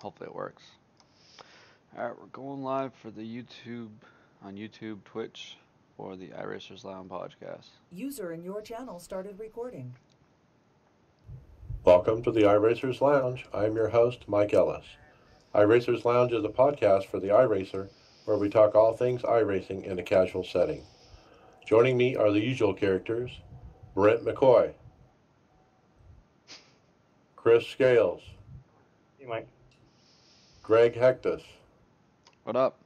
Hopefully it works. Alright, we're going live for the on YouTube, Twitch, for the iRacers Lounge podcast. User in your channel started recording. Welcome to the iRacers Lounge. I'm your host, Mike Ellis. iRacers Lounge is a podcast for the iRacer where we talk all things iRacing in a casual setting. Joining me are the usual characters, Brent McCoy, Chris Scales, Hey, Mike. Greg Hectus, What up?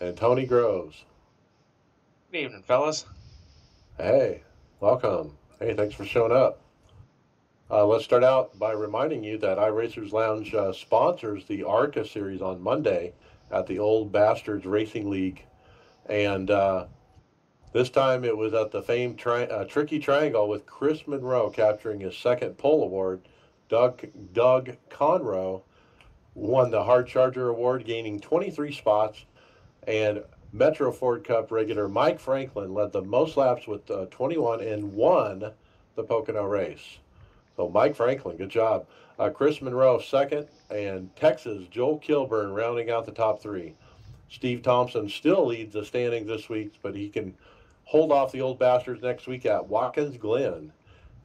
and Tony Groves. Good evening, fellas. Hey, welcome. Hey, thanks for showing up. Let's start out by reminding you that iRacers Lounge sponsors the ARCA series on Monday at the Old Bastards Racing League. And this time it was at the famed Tricky Triangle with Chris Monroe capturing his second pole award. Doug Conroe won the Hard Charger Award, gaining 23 spots. And Metro Ford Cup regular Mike Franklin led the most laps with 21 and won the Pocono race. So Mike Franklin, good job. Chris Monroe second, and Texas Joel Kilburn rounding out the top three. Steve Thompson still leads the standings this week, but he can hold off the Old Bastards next week at Watkins Glen.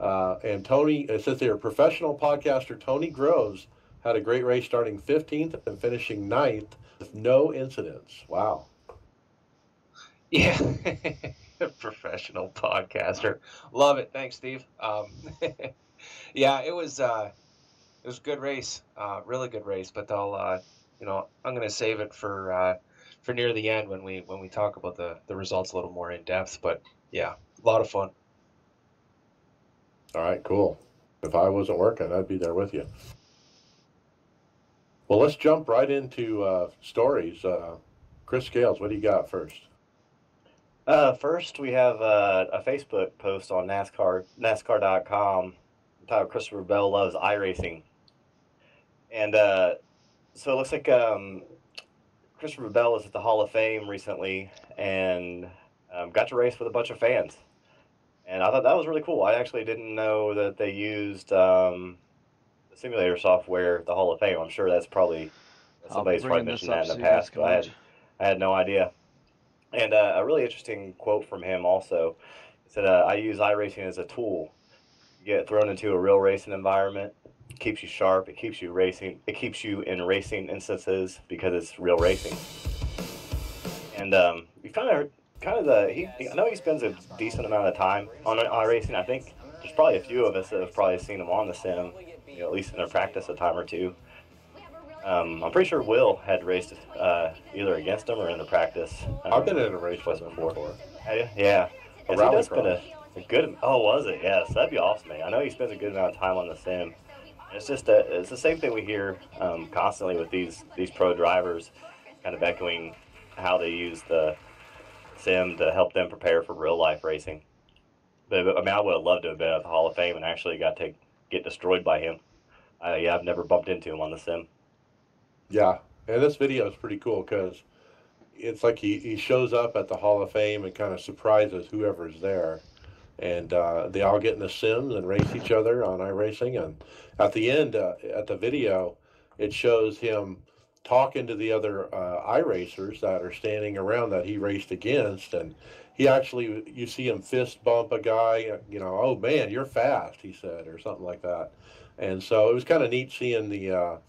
And Tony, it says here, professional podcaster Tony Groves had a great race starting 15th and finishing 9th with no incidents. Wow. Yeah, professional podcaster. Love it. Thanks, Steve. Yeah, it was a good race, really good race. But I'm going to save it for near the end when we talk about the results a little more in depth. But yeah, a lot of fun. All right, cool. If I wasn't working, I'd be there with you. Well, let's jump right into stories. Chris Scales, what do you got first? First, we have a Facebook post on NASCAR.com entitled Christopher Bell Loves iRacing. And so it looks like Christopher Bell was at the Hall of Fame recently and got to race with a bunch of fans. And I thought that was really cool. I actually didn't know that they used the simulator software at the Hall of Fame. I'm sure that's probably, somebody's probably mentioned that in the past, but I had no idea. And a really interesting quote from him also. He said, I use iRacing as a tool. You get thrown into a real racing environment. It keeps you sharp. It keeps you racing. It keeps you in racing instances because it's real racing. And you I know he spends a decent amount of time on iRacing. I think there's probably a few of us that have probably seen him on the sim, at least in their practice a time or two. I'm pretty sure Will had raced either against him or in the practice. I've been in a race with him before. Yeah. A rally spend a good. Oh, was it? Yes, that'd be awesome, man. I know he spends a good amount of time on the sim. It's just it's the same thing we hear constantly with these pro drivers, kind of echoing how they use the sim to help them prepare for real life racing. But I mean, I would have loved to have been at the Hall of Fame and actually got to get destroyed by him. I've never bumped into him on the sim. Yeah, and this video is pretty cool because it's like he shows up at the Hall of Fame and kind of surprises whoever's there. And they all get in the sims and race each other on iRacing. And at the end, at the video, it shows him talking to the other iRacers that are standing around that he raced against. And he actually, you see him fist bump a guy, oh man, you're fast, he said, or something like that. And so it was kind of neat seeing the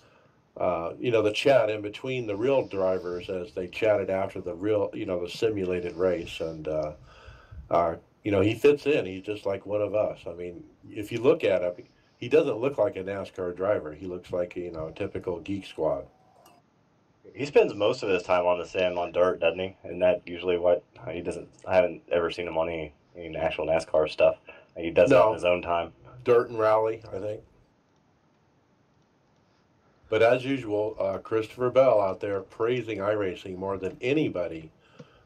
chat in between the real drivers as they chatted after the real, the simulated race. And, he fits in. He's just like one of us. I mean, if you look at him, he doesn't look like a NASCAR driver. He looks like, a typical geek squad. He spends most of his time on the sim on dirt, doesn't he? And that usually what he doesn't. I haven't ever seen him on any actual NASCAR stuff. He does it on his own time. Dirt and rally, I think. But as usual, Christopher Bell out there praising iRacing more than anybody.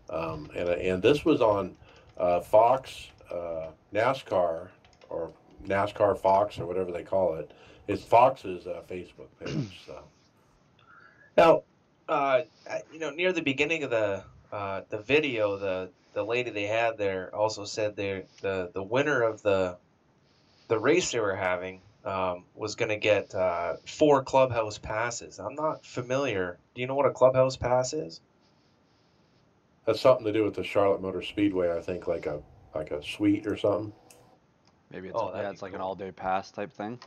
And this was on Fox NASCAR, or NASCAR Fox, or whatever they call it. It's Fox's Facebook page. So. Now, near the beginning of the video, the lady they had there also said the winner of the race they were having was going to get 4 clubhouse passes. I'm not familiar. Do you know what a clubhouse pass is? That's something to do with the Charlotte Motor Speedway, I think, like a suite or something. Maybe it's Oh, that'd it's be like an cool. all-day pass type thing.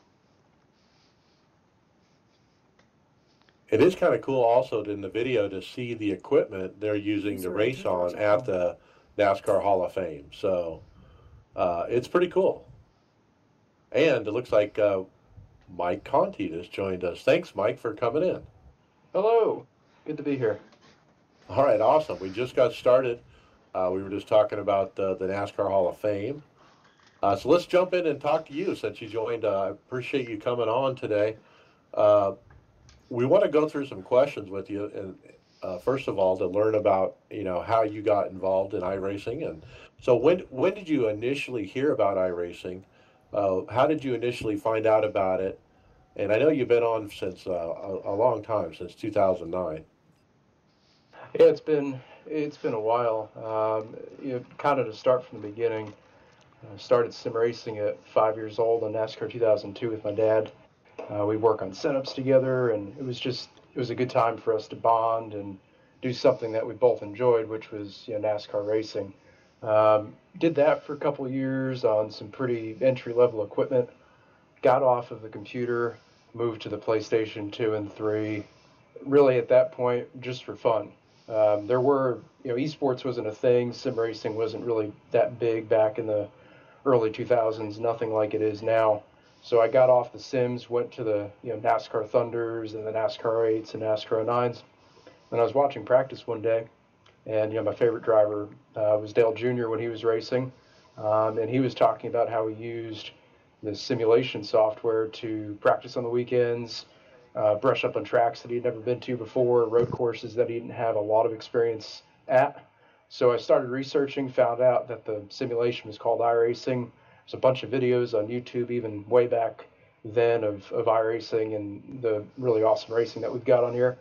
It is kind of cool also in the video to see the equipment they're using to User race entered your on at channel. the NASCAR Hall of Fame. So it's pretty cool. And it looks like Mike Conti has joined us. Thanks, Mike, for coming in. Hello. Good to be here. All right, awesome. We just got started. We were just talking about the NASCAR Hall of Fame. So let's jump in and talk to you since you joined. I appreciate you coming on today. We want to go through some questions with you, and first of all, to learn about how you got involved in iRacing, and so when did you initially hear about iRacing? How did you initially find out about it? And I know you've been on since a long time, since 2009. Yeah, it's been a while. Kind of to start from the beginning. I started SimRacing at 5 years old on NASCAR 2002 with my dad. We'd work on setups together, and it was a good time for us to bond and do something that we both enjoyed, which was NASCAR racing. Did that for a couple of years on some pretty entry level equipment. Got off of the computer, moved to the PlayStation 2 and 3. Really, at that point, just for fun. There were, esports wasn't a thing. Sim racing wasn't really that big back in the early 2000s. Nothing like it is now. So I got off the Sims, went to the NASCAR Thunders and the NASCAR 8s and NASCAR 9s. And I was watching practice one day, and my favorite driver was Dale Jr. when he was racing, and he was talking about how he used the simulation software to practice on the weekends, brush up on tracks that he'd never been to before, road courses that he didn't have a lot of experience at. So I started researching, found out that the simulation was called iRacing. There's a bunch of videos on YouTube, even way back then, of iRacing and the really awesome racing that we've got on here.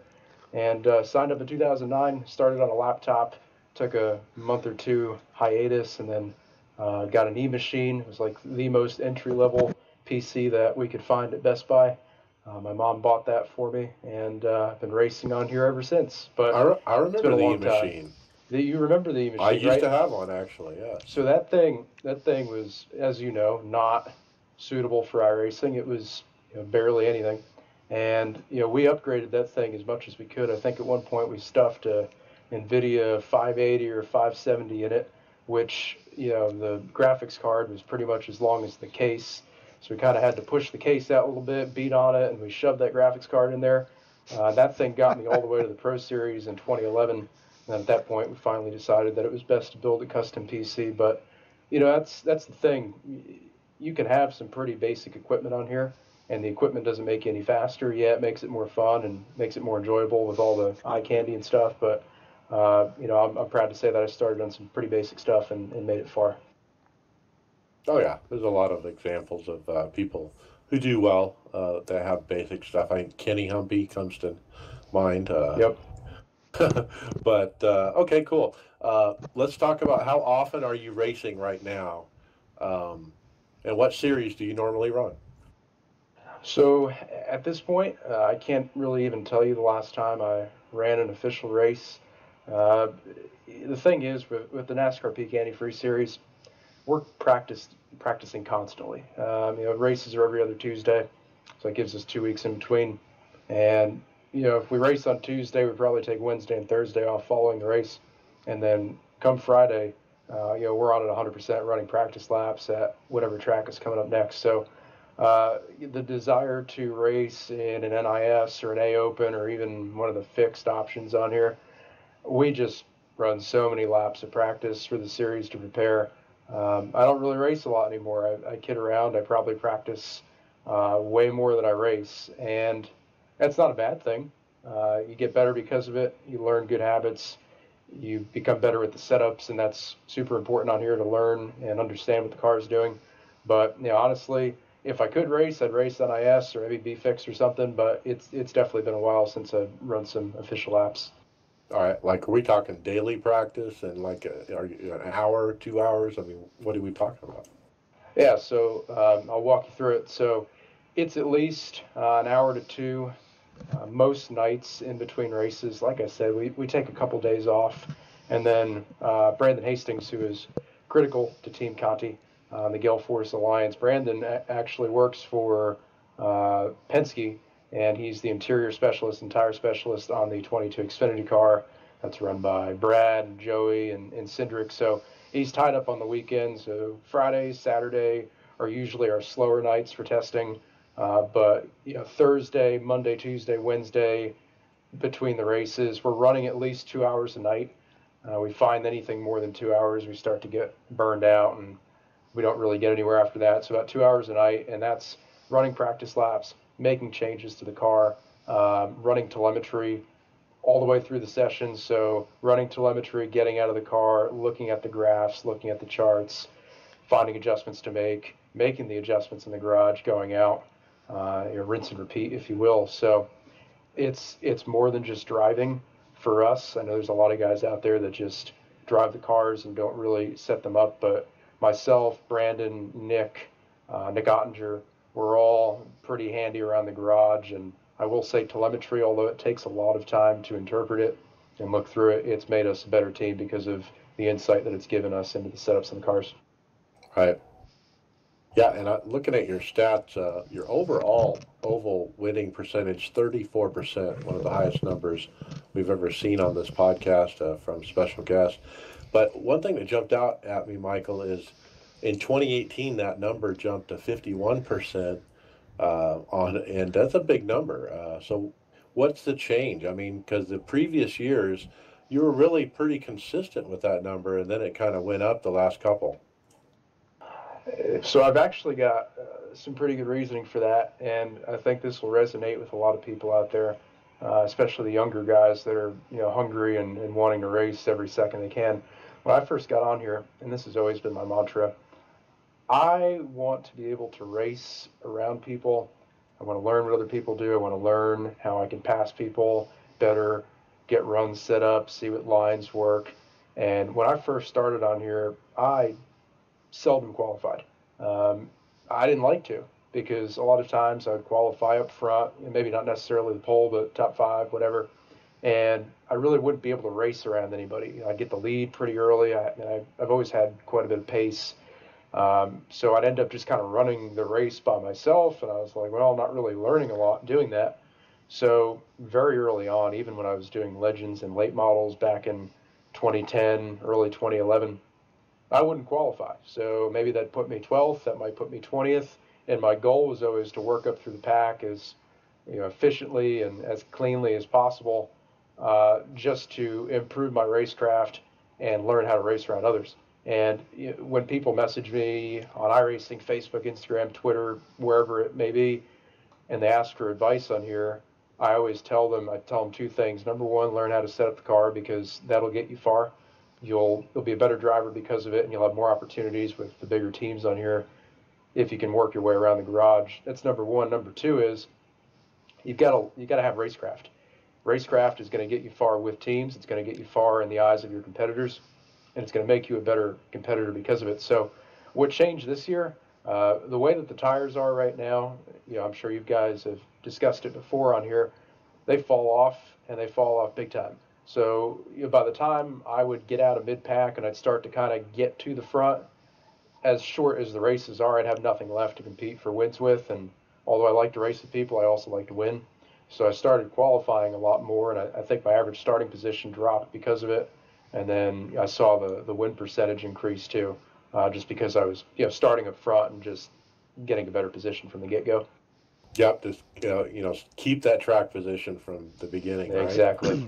And signed up in 2009, started on a laptop, took a month or two hiatus, and then got an e-machine. It was like the most entry-level PC that we could find at Best Buy. My mom bought that for me, and I've been racing on here ever since. But I it's been remember a the long time. E-machine. You remember the e-machine, I used right? to have one, actually, yes. So that thing was, as you know, not suitable for iRacing. It was barely anything. And we upgraded that thing as much as we could. I think at one point we stuffed a NVIDIA 580 or 570 in it, which the graphics card was pretty much as long as the case. So we kind of had to push the case out a little bit, beat on it, and we shoved that graphics card in there. That thing got me all the way to the Pro Series in 2011. And at that point, we finally decided that it was best to build a custom PC. But that's the thing. You can have some pretty basic equipment on here, and the equipment doesn't make you any faster. Yeah, it makes it more fun and makes it more enjoyable with all the eye candy and stuff. But I'm proud to say that I started on some pretty basic stuff and made it far. Oh yeah, there's a lot of examples of people who do well that have basic stuff. I think Kenny Humpy comes to mind. Yep. But okay, cool. Let's talk about how often are you racing right now, and what series do you normally run? So at this point, I can't really even tell you the last time I ran an official race. The thing is, with the NASCAR Peak Antifreeze Series, we're practicing constantly. Races are every other Tuesday, so it gives us 2 weeks in between. And if we race on Tuesday, we probably take Wednesday and Thursday off following the race, and then come Friday, we're on at 100% running practice laps at whatever track is coming up next. So the desire to race in an NIS or an A Open or even one of the fixed options on here, we just run so many laps of practice for the series to prepare. I don't really race a lot anymore. I kid around. I probably practice way more than I race, and that's not a bad thing. You get better because of it. You learn good habits. You become better with the setups, and that's super important on here to learn and understand what the car is doing. But honestly, if I could race, I'd race on IS or maybe be fixed or something. But it's definitely been a while since I've run some official laps. All right, like are we talking daily practice and like are you an hour, 2 hours? I mean, what are we talking about? Yeah, so I'll walk you through it. So It's at least an hour to two. Most nights in between races, like I said, we take a couple days off. And then Brandon Hastings, who is critical to Team Conti, the Gale Force Alliance. Brandon actually works for Penske, and he's the interior specialist and tire specialist on the 22 Xfinity car that's run by Brad and Joey and Cindric. So he's tied up on the weekends. So Friday, Saturday are usually our slower nights for testing. But Thursday, Monday, Tuesday, Wednesday, between the races, we're running at least 2 hours a night. We find anything more than 2 hours, we start to get burned out, and we don't really get anywhere after that. So about 2 hours a night, and that's running practice laps, making changes to the car, running telemetry all the way through the session. So running telemetry, getting out of the car, looking at the graphs, looking at the charts, finding adjustments to make, making the adjustments in the garage, going out, rinse and repeat, if you will. So it's more than just driving for us. I know there's a lot of guys out there that just drive the cars and don't really set them up, but myself, Brandon, Nick Ottinger, we're all pretty handy around the garage. And I will say telemetry, although it takes a lot of time to interpret it and look through it, it's made us a better team because of the insight that it's given us into the setups in the cars. Right. Yeah, and looking at your stats, your overall oval winning percentage, 34%, one of the highest numbers we've ever seen on this podcast from special guests. But one thing that jumped out at me, Michael, is in 2018 that number jumped to 51% and that's a big number. So what's the change? I mean, because the previous years you were really pretty consistent with that number, and then it kind of went up the last couple. So I've actually got some pretty good reasoning for that, and I think this will resonate with a lot of people out there, especially the younger guys that are hungry and wanting to race every second they can. When I first got on here, and this has always been my mantra, I want to be able to race around people. I want to learn what other people do. I want to learn how I can pass people better, get runs set up, see what lines work. And when I first started on here, I seldom qualified. I didn't like to, because a lot of times I would qualify up front, maybe not necessarily the pole, but top five, whatever. And I really wouldn't be able to race around anybody. I'd get the lead pretty early. I've always had quite a bit of pace. So I'd end up just kind of running the race by myself. And I was like, well, I'm not really learning a lot doing that. So very early on, even when I was doing legends and late models back in 2010, early 2011, I wouldn't qualify. So maybe that put me 12th, that might put me 20th. And my goal was always to work up through the pack as efficiently and as cleanly as possible, just to improve my racecraft and learn how to race around others. And when people message me on iRacing, Facebook, Instagram, Twitter, wherever it may be, and they ask for advice on here, I always tell them two things. Number one, learn how to set up the car, because that'll get you far. You'll be a better driver because of it, and you'll have more opportunities with the bigger teams on here if you can work your way around the garage. That's number one. Number two is you got to have racecraft. Racecraft is going to get you far with teams. It's going to get you far in the eyes of your competitors, and it's going to make you a better competitor because of it. So what changed this year, the way that the tires are right now, I'm sure you guys have discussed it before on here, they fall off, and they fall off big time. So by the time I would get out of mid-pack and I'd start to kind of get to the front, as short as the races are, I'd have nothing left to compete for wins with. And although I like to race with people, I also like to win. So I started qualifying a lot more, and I think my average starting position dropped because of it. And then I saw the win percentage increase too, just because I was starting up front and just getting a better position from the get-go. Yep, just keep that track position from the beginning. Right?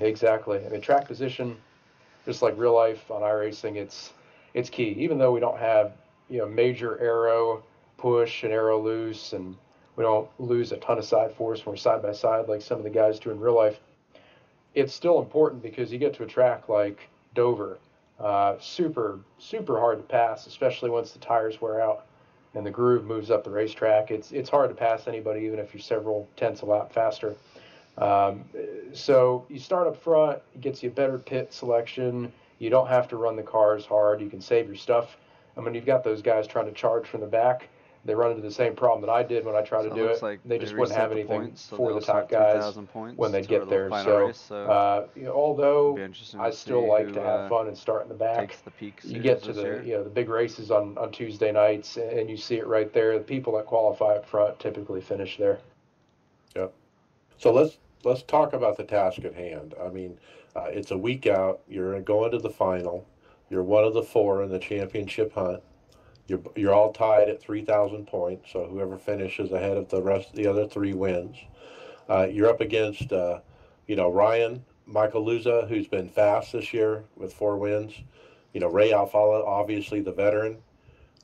Exactly. I mean, track position, just like real life on iRacing, it's key. Even though we don't have major aero push and aero loose, and we don't lose a ton of side force when we're side by side like some of the guys do in real life, it's still important, because you get to a track like Dover, super hard to pass, especially once the tires wear out and the groove moves up the racetrack. It's hard to pass anybody, even if you're several tenths a lap faster. So you start up front, it gets you a better pit selection. You don't have to run the cars hard. You can save your stuff. I mean, you've got those guys trying to charge from the back. they run into the same problem that I did when I tried So to it do looks it. like They they just wouldn't reset have the anything points, so for they'll the start top guys 3,000 points when they to get the there. final So, race. So you know, it'll although be interesting I to still see like who to have fun and start in the back, takes the peak you series get to this the year. the big races on Tuesday nights, and you see it right there. The people that qualify up front typically finish there. Yep. So let's talk about the task at hand. I mean, it's a week out. You're going to the final. You're one of the 4 in the championship hunt. You're all tied at 3,000 points. So whoever finishes ahead of the rest of the other 3 wins. You're up against, Ryan Michaeluza, who's been fast this year with 4 wins. Ray Alfala, obviously the veteran.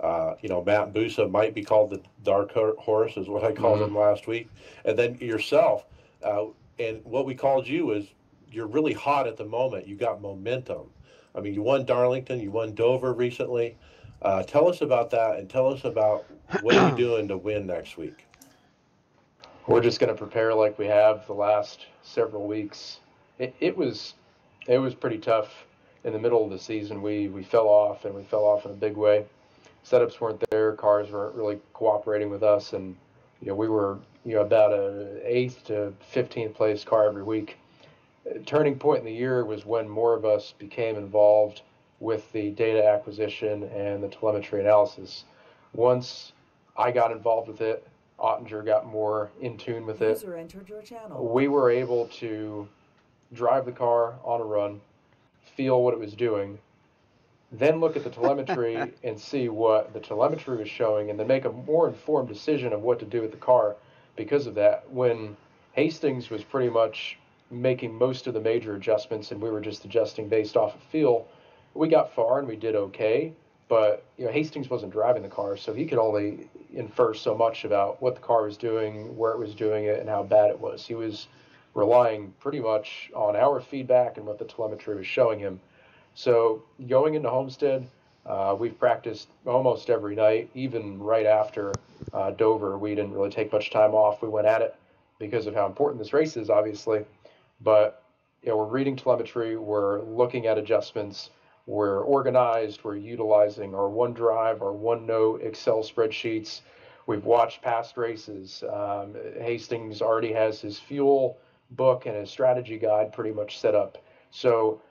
Matt Busa might be called the dark horse, is what I called him last week. And then yourself, and what we called you is you're really hot at the moment. You got momentum. I mean, you won Darlington, you won Dover recently. Tell us about that, and tell us about what are you doing to win next week. We're just going to prepare like we have the last several weeks. It was pretty tough in the middle of the season. We fell off, and we fell off in a big way. Setups weren't there, cars weren't really cooperating with us, and we were about a 8th to 15th place car every week. Turning point in the year was when more of us became involved with the data acquisition and the telemetry analysis. Once I got involved with it, Ottinger got more in tune with it. User entered your channel. We were able to drive the car on a run, feel what it was doing, then look at the telemetry and see what the telemetry was showing, and then make a more informed decision of what to do with the car because of that. When Hastings was pretty much making most of the major adjustments and we were just adjusting based off of feel, we got far and we did okay, but Hastings wasn't driving the car, so he could only infer so much about what the car was doing, where it was doing it, and how bad it was. He was relying pretty much on our feedback and what the telemetry was showing him. So going into Homestead, we've practiced almost every night, even right after Dover. We didn't really take much time off. We went at it because of how important this race is, obviously. But we're reading telemetry, we're looking at adjustments, we're organized, we're utilizing our OneDrive, our OneNote, Excel spreadsheets. We've watched past races. Hastings already has his fuel book and his strategy guide pretty much set up. So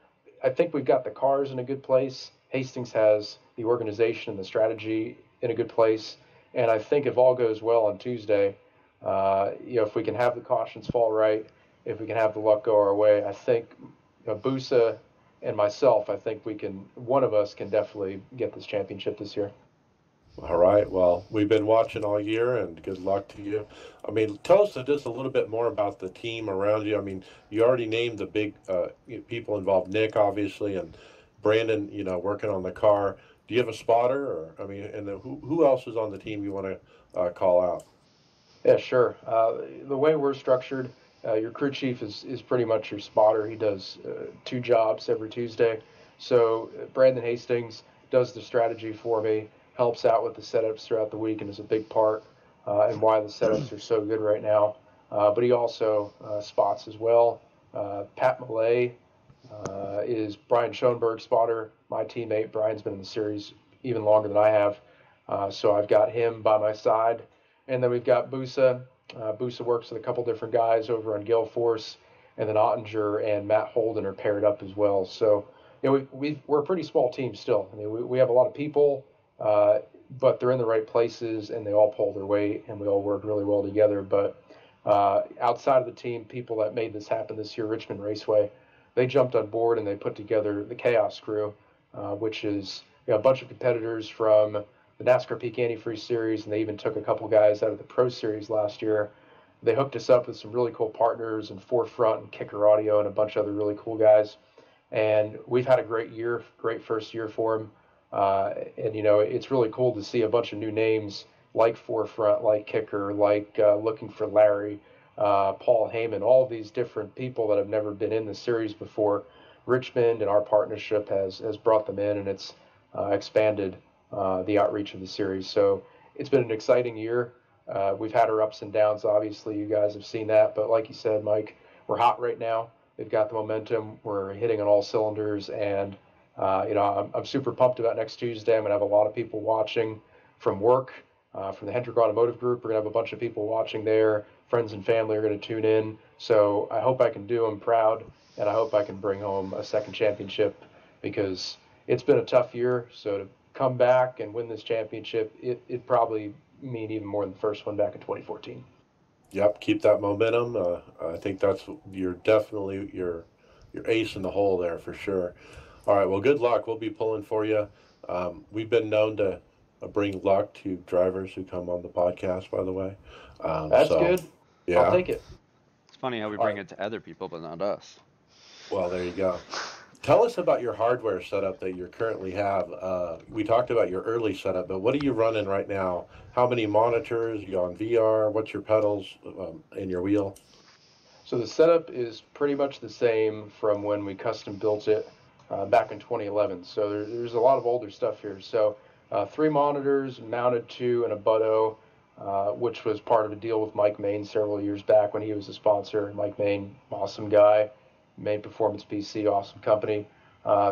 I think we've got the cars in a good place. Hastings has the organization and the strategy in a good place. And I think if all goes well on Tuesday, if we can have the cautions fall right, if we can have the luck go our way, I think Busa and myself, I think one of us can definitely get this championship this year. All right. Well, we've been watching all year, and good luck to you. I mean, tell us just a little bit more about the team around you. I mean, you already named the big people involved. Nick, obviously, and Brandon. Working on the car. Do you have a spotter, or and then who else is on the team you want to call out? Yeah, sure. The way we're structured, your crew chief is pretty much your spotter. He does 2 jobs every Tuesday. So Brandon Hastings does the strategy for me, helps out with the setups throughout the week, and is a big part in why the setups are so good right now. But he also spots as well. Pat Millay is Brian Schoenberg's spotter, my teammate. Brian's been in the series even longer than I have. So I've got him by my side. And then we've got Busa. Busa works with a couple different guys over on Gale Force. And then Ottinger and Matt Holden are paired up as well. So we're a pretty small team still. I mean, we have a lot of people, but they're in the right places and they all pull their weight and we all work really well together. But outside of the team, people that made this happen this year, Richmond Raceway, they jumped on board and they put together the Chaos Crew, which is a bunch of competitors from the NASCAR Peak Antifreeze Series, and they even took a couple guys out of the Pro Series last year. They hooked us up with some really cool partners and Forefront and Kicker Audio and a bunch of other really cool guys. And we've had a great year, great first year for them. And it's really cool to see a bunch of new names like Forefront, like Kicker, like Looking for Larry, Paul Heyman, all of these different people that have never been in the series before. Richmond and our partnership has brought them in, and it's expanded the outreach of the series. So it's been an exciting year. We've had our ups and downs, obviously. You guys have seen that. But like you said, Mike, we're hot right now. They've got the momentum. We're hitting on all cylinders. And, I'm super pumped about next Tuesday. I'm going to have a lot of people watching from work. from the Hendrick Automotive Group. We're going to have a bunch of people watching there. Friends and family are going to tune in. So I hope I can do them proud, and I hope I can bring home a second championship, because it's been a tough year. So to come back and win this championship, it probably mean even more than the first one back in 2014. Yep, keep that momentum. I think you're definitely your ace in the hole there for sure. All right, well, good luck. We'll be pulling for you. We've been known to bring luck to drivers who come on the podcast, by the way. That's good. Yeah. I'll take it. It's funny how we bring it to other people, but not us. Well, there you go. Tell us about your hardware setup that you currently have. We talked about your early setup, but what are you running right now? How many monitors? You on VR? What's your pedals and your wheel? So the setup is pretty much the same from when we custom built it back in 2011. So there's a lot of older stuff here. So 3 monitors mounted to an Abuto, which was part of a deal with Mike Main several years back when he was a sponsor. Mike Main, awesome guy. Main Performance PC, awesome company.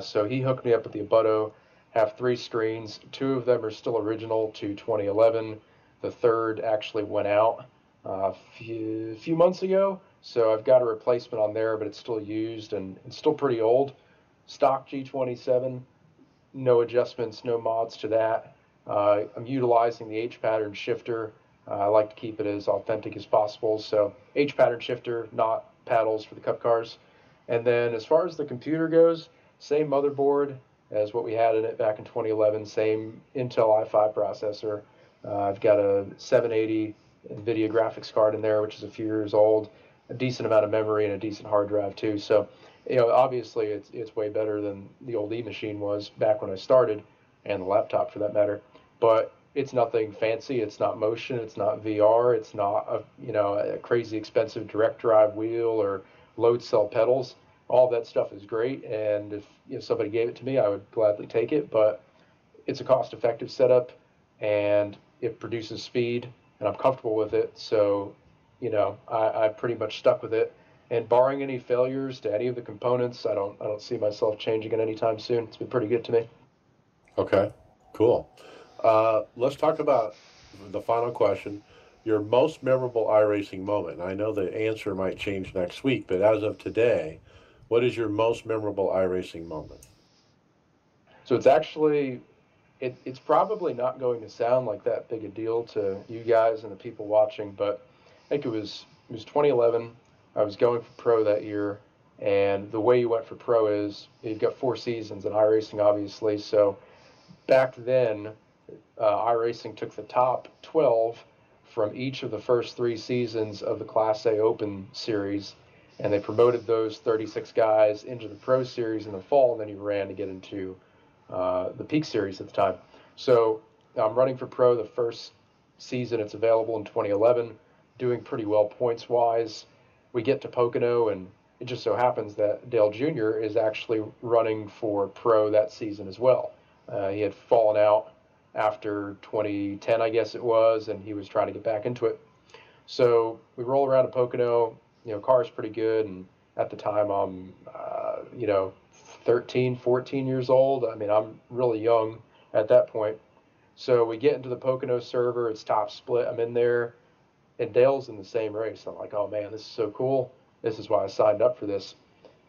So he hooked me up with the Abuto. Have 3 screens. 2 of them are still original to 2011. The third actually went out a few months ago. So I've got a replacement on there, but it's still used and it's still pretty old. Stock G27, no adjustments, no mods to that. I'm utilizing the H-pattern shifter. I like to keep it as authentic as possible. So H-pattern shifter, not paddles for the Cup cars. And then as far as the computer goes, same motherboard as what we had in it back in 2011, same Intel i5 processor. I've got a 780 NVIDIA graphics card in there, which is a few years old, a decent amount of memory and a decent hard drive too. So, obviously it's way better than the old E-machine was back when I started, and the laptop for that matter. But it's nothing fancy. It's not motion. It's not VR. It's not a crazy expensive direct drive wheel or load cell pedals. All that stuff is great, and if somebody gave it to me, I would gladly take it. But it's a cost-effective setup, and it produces speed, and I'm comfortable with it. So, I pretty much stuck with it. And barring any failures to any of the components, I don't see myself changing it anytime soon. It's been pretty good to me. Okay, cool. Let's talk about the final question. Your most memorable iRacing moment. I know the answer might change next week, but as of today, what is your most memorable iRacing moment? So it's actually, it's probably not going to sound like that big a deal to you guys and the people watching, but I think it was 2011. I was going for pro that year, and the way you went for pro is you've got 4 seasons in iRacing, obviously. So back then, iRacing took the top 12 from each of the first 3 seasons of the Class A Open Series, and they promoted those 36 guys into the Pro Series in the fall, and then you ran to get into the Peak Series at the time. So I'm running for Pro the first season it's available in 2011, doing pretty well points-wise. We get to Pocono, and it just so happens that Dale Jr. is actually running for Pro that season as well. He had fallen out after 2010, I guess it was, and he was trying to get back into it. So we roll around to Pocono. Car's pretty good, and at the time I'm, 13, 14 years old. I mean, I'm really young at that point. So we get into the Pocono server. It's top split. I'm in there, and Dale's in the same race. I'm like, oh man, this is so cool. This is why I signed up for this.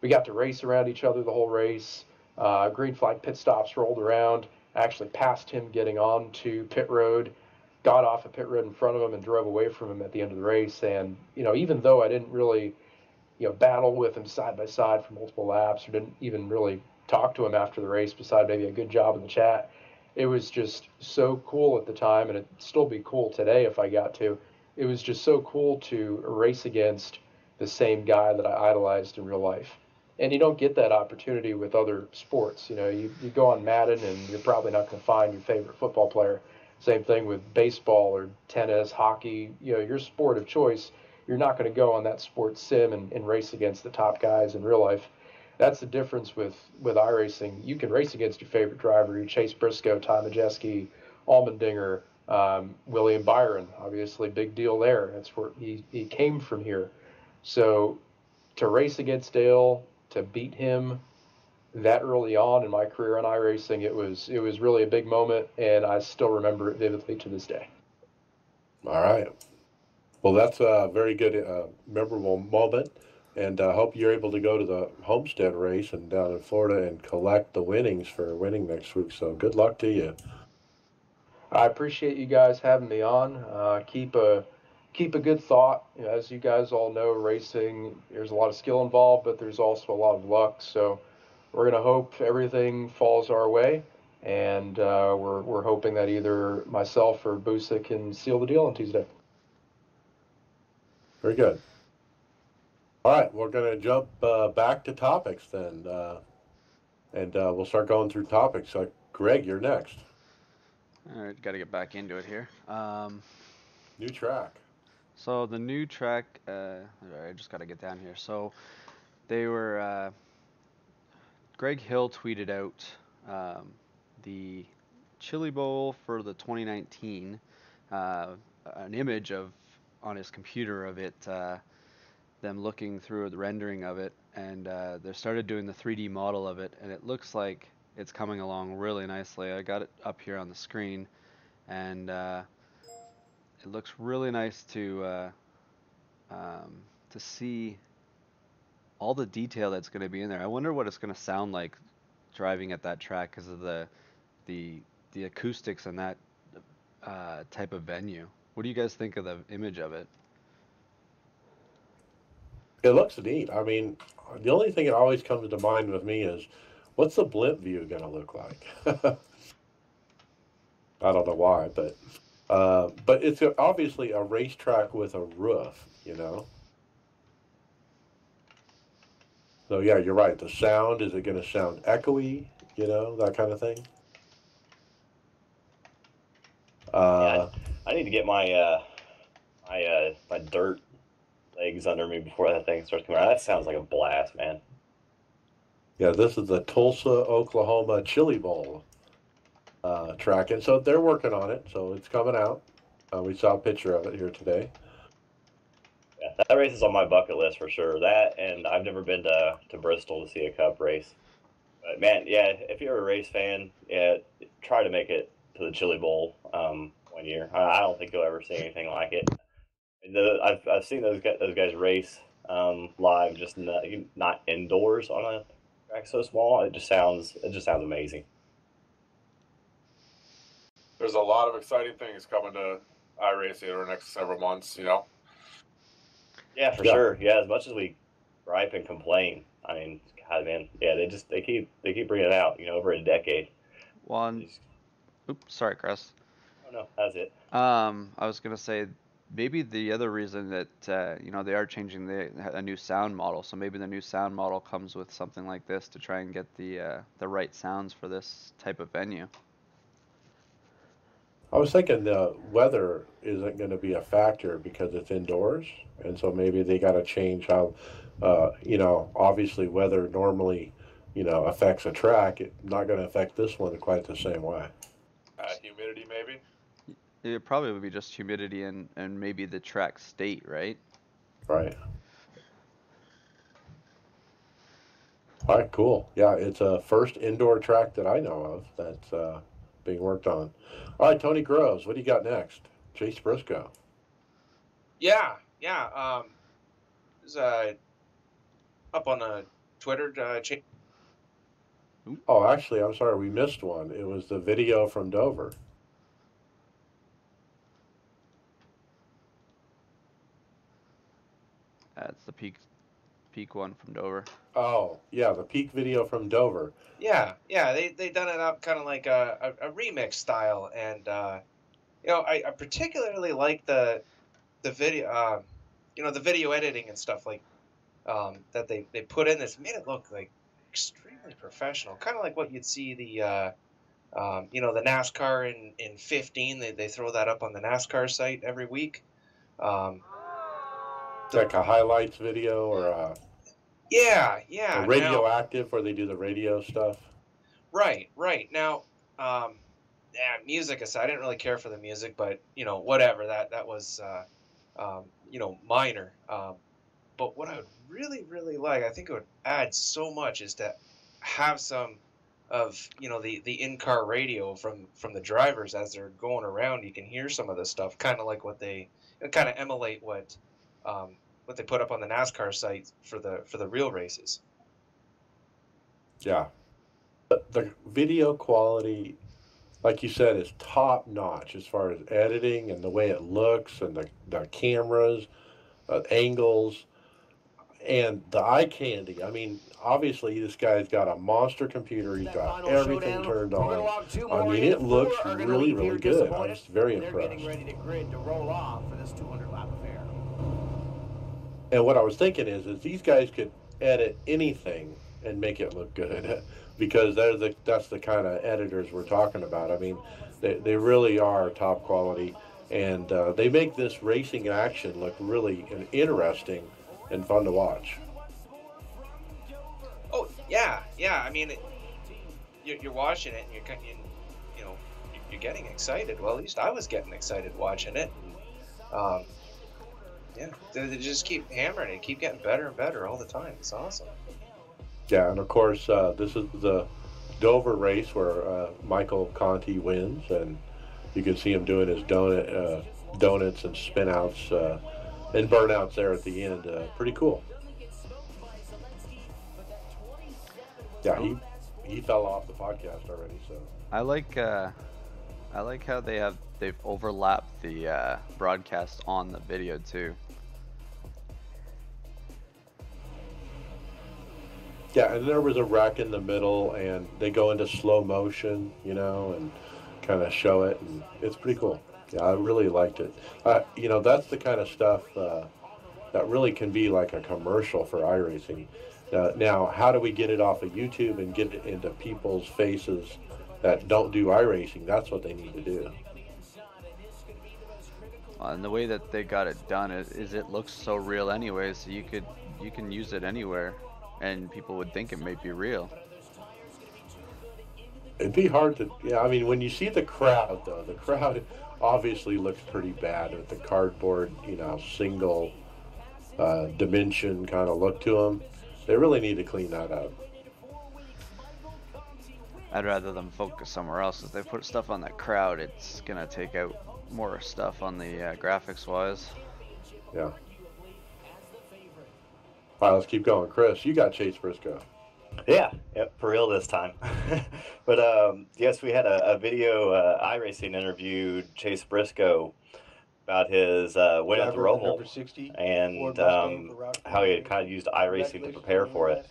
We got to race around each other the whole race. Green flag pit stops rolled around. I actually passed him getting on to pit road, got off a pit road in front of him and drove away from him at the end of the race. And, even though I didn't really, battle with him side by side for multiple laps, or didn't even really talk to him after the race beside maybe a good job in the chat, it was just so cool at the time, and it'd still be cool today if I got to. It was just so cool to race against the same guy that I idolized in real life. And you don't get that opportunity with other sports. You go on Madden and you're probably not going to find your favorite football player. Same thing with baseball or tennis, hockey, your sport of choice. You're not going to go on that sports sim and race against the top guys in real life. That's the difference with iRacing. You can race against your favorite driver, Chase Briscoe, Ty Majeski, Allmendinger, William Byron, obviously big deal there. That's where he came from here. So to race against Dale, to beat him that early on in my career on iRacing, it was really a big moment, and I still remember it vividly to this day. All right. Well, that's a very good, memorable moment, and hope you're able to go to the Homestead race and down in Florida and collect the winnings for winning next week. So good luck to you. I appreciate you guys having me on. Keep a good thought. You know, as you guys all know, racing, there's a lot of skill involved, but there's also a lot of luck. So we're gonna hope everything falls our way, and we're hoping that either myself or Busa can seal the deal on Tuesday. Very good. All right, we're going to jump back to topics then, and we'll start going through topics. Greg, you're next. All right, got to get back into it here. New track. So the new track, I just got to get down here. So they were, Greg Hill tweeted out the Chili Bowl for the 2019, an image of on his computer of it, them looking through the rendering of it, and they started doing the 3D model of it, and it looks like it's coming along really nicely. I got it up here on the screen, and it looks really nice to see all the detail that's going to be in there. I wonder what it's going to sound like driving at that track because of the acoustics and that type of venue. What do you guys think of the image of it? It looks neat. I mean, the only thing that always comes to mind with me is, what's the blimp view going to look like? I don't know why, but it's obviously a racetrack with a roof, you know? So yeah, you're right. The sound, is it going to sound echoey, you know, that kind of thing? Yeah, I need to get my my dirt legs under me before that thing starts coming out. That sounds like a blast, man. Yeah, this is the Tulsa, Oklahoma Chili Bowl track, and so they're working on it. So it's coming out. We saw a picture of it here today. Yeah, that race is on my bucket list for sure. That, and I've never been to Bristol to see a Cup race. But man, yeah, if you're a race fan, yeah, try to make it to the Chili Bowl 1 year. I don't think you'll ever see anything like it. I've seen those guys race live, just not indoors on a track so small. It just sounds amazing. There's a lot of exciting things coming to iRacing over the next several months, you know? Yeah, for sure. Yeah, as much as we gripe and complain, I mean, God, man, yeah, they keep bringing it out, you know, over a decade. Oops, sorry, Chris. Oh no, that's it. I was gonna say maybe the other reason that you know, they are changing a new sound model, so maybe the new sound model comes with something like this to try and get the right sounds for this type of venue. I was thinking the weather isn't going to be a factor because it's indoors, and so maybe they got to change how, you know, obviously weather normally, you know, affects a track. It's not going to affect this one quite the same way. Humidity, maybe? It probably would be just humidity and maybe the track state, right? Right. All right, cool. Yeah, it's a first indoor track that I know of that's being worked on. All right, Tony Groves, what do you got next? Chase Briscoe. Yeah. It's up on the Twitter. Oh, actually, I'm sorry, we missed one. It was the video from Dover. That's the peak one from Dover. Oh, yeah, the peak video from Dover. Yeah, they done it up kind of like a remix style, and you know, I particularly like the video, you know, the video editing and stuff like that they put in this, made it look like extremely professional, kind of like what you'd see the you know, the NASCAR in 15. They throw that up on the NASCAR site every week. Like a highlights video or a radioactive where they do the radio stuff. Right. Now, music aside, I didn't really care for the music, but you know, whatever. That was you know, minor. But what I would really like, I think it would add so much, is to have some of the in-car radio from the drivers as they're going around. You can hear some of the stuff, kind of like what they kind of emulate what they put up on the NASCAR site for the real races. Yeah. The video quality, like you said, is top notch as far as editing and the way it looks and the cameras, angles, and the eye candy. I mean, obviously this guy's got a monster computer. He's got everything turned on. I mean, it looks really, really good. I was very impressed. Getting ready to grid to roll off for this 200-lap affair. And what I was thinking is these guys could edit anything and make it look good, because that's the kind of editors we're talking about. I mean, they really are top quality, and they make this racing action look really interesting and fun to watch. Oh yeah. I mean, you're watching it, and you're getting excited. Well, at least I was getting excited watching it. And, yeah, they just keep hammering it, keep getting better and better all the time. It's awesome. Yeah, and of course, this is the Dover race where Michael Conti wins, and you can see him doing his donuts and spin outs and burnouts there at the end. Pretty cool. Yeah, he fell off the podcast already. So I like how they've overlapped the broadcast on the video too. yeah, and there was a wreck in the middle, and they go into slow motion, and kind of show it, and it's pretty cool. Yeah, I really liked it. That's the kind of stuff that really can be like a commercial for iRacing. Now, how do we get it off of YouTube and get it into people's faces that don't do iRacing? That's what they need to do. And the way that they got it done is it looks so real anyway, so you can use it anywhere, and people would think it may be real. It'd be hard to, I mean, when you see the crowd, though, the crowd obviously looks pretty bad with the cardboard, single dimension kind of look to them. They really need to clean that up. I'd rather them focus somewhere else. If they put stuff on that crowd, it's gonna take out more stuff on the graphics wise. Yeah. All right, let's keep going. Chris, you got Chase Briscoe. Yeah, yep, for real this time. But yes, we had a video iRacing interviewed Chase Briscoe about his win at the Roval and how he had kind of used iRacing to prepare for it.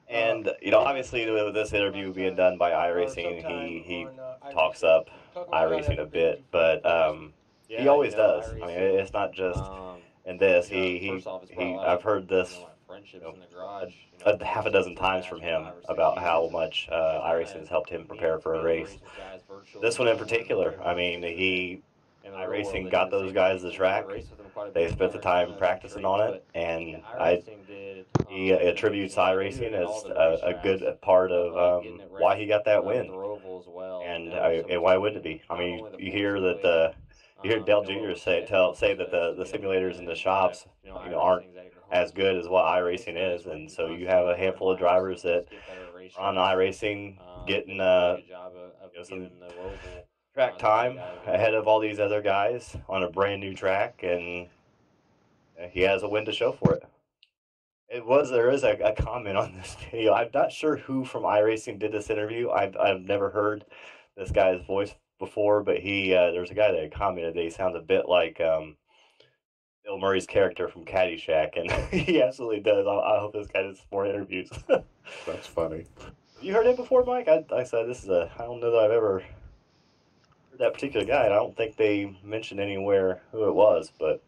And obviously with this interview being done by iRacing, he talks up iRacing a bit, but he always does. I mean, it's not just in this. I've heard this half a dozen times from him about how much iRacing has helped him prepare for a race. This one in particular, I mean, iRacing got those guys the track. They spent the time practicing on it, and he attributes iRacing as a good part of why he got that win. And why wouldn't it be? I mean, you hear that you hear Dale Jr. say that the simulators in the shops aren't as good as what iRacing is, and so you have a handful of drivers that are on iRacing getting some track time ahead of all these other guys on a brand new track, and he has a win to show for it. There is a comment on this video. I'm not sure who from iRacing did this interview. I've never heard this guy's voice before, but there's a guy that commented that he sounds a bit like Bill Murray's character from Caddyshack, and he absolutely does. I hope this guy does more interviews. That's funny. You heard it before, Mike? I said I don't know that I've ever heard that particular guy. And I don't think they mentioned anywhere who it was, but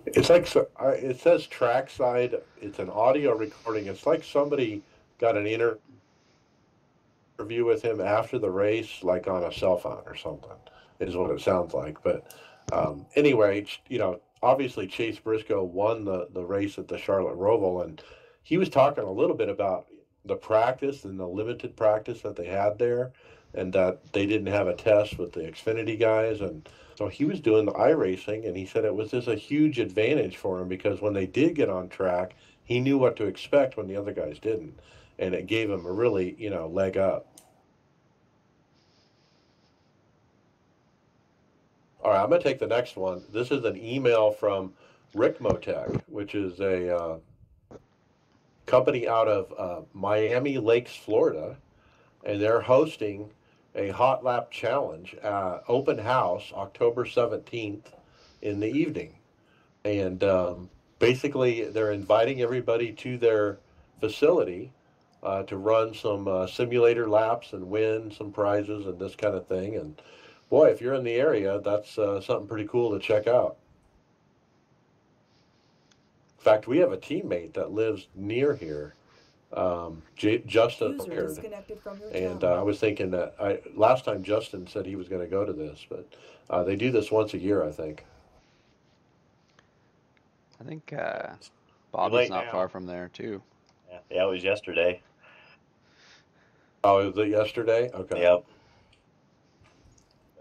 it's like it says trackside. It's an audio recording. It's like somebody got an interview with him after the race, like on a cell phone or something, is what it sounds like. But anyway, obviously Chase Briscoe won the race at the Charlotte Roval, and he was talking a little bit about the practice and the limited practice that they had there, and that they didn't have a test with the Xfinity guys, and so he was doing the iRacing, and he said it was just a huge advantage for him, because when they did get on track, he knew what to expect when the other guys didn't, and it gave him a really, leg up. All right, I'm going to take the next one. This is an email from Rick Motec, which is a company out of Miami Lakes, Florida, and they're hosting a hot lap challenge, open house, October 17th in the evening. And basically, they're inviting everybody to their facility to run some simulator laps and win some prizes and this kind of thing. And boy, if you're in the area, that's something pretty cool to check out. In fact, we have a teammate that lives near here, Justin. User disconnected from your And channel. I was thinking that last time Justin said he was going to go to this, but they do this once a year, I think. I think Too Bobby's late not now. far from there too. Yeah, it was yesterday. Oh, was it yesterday? Okay. Yep.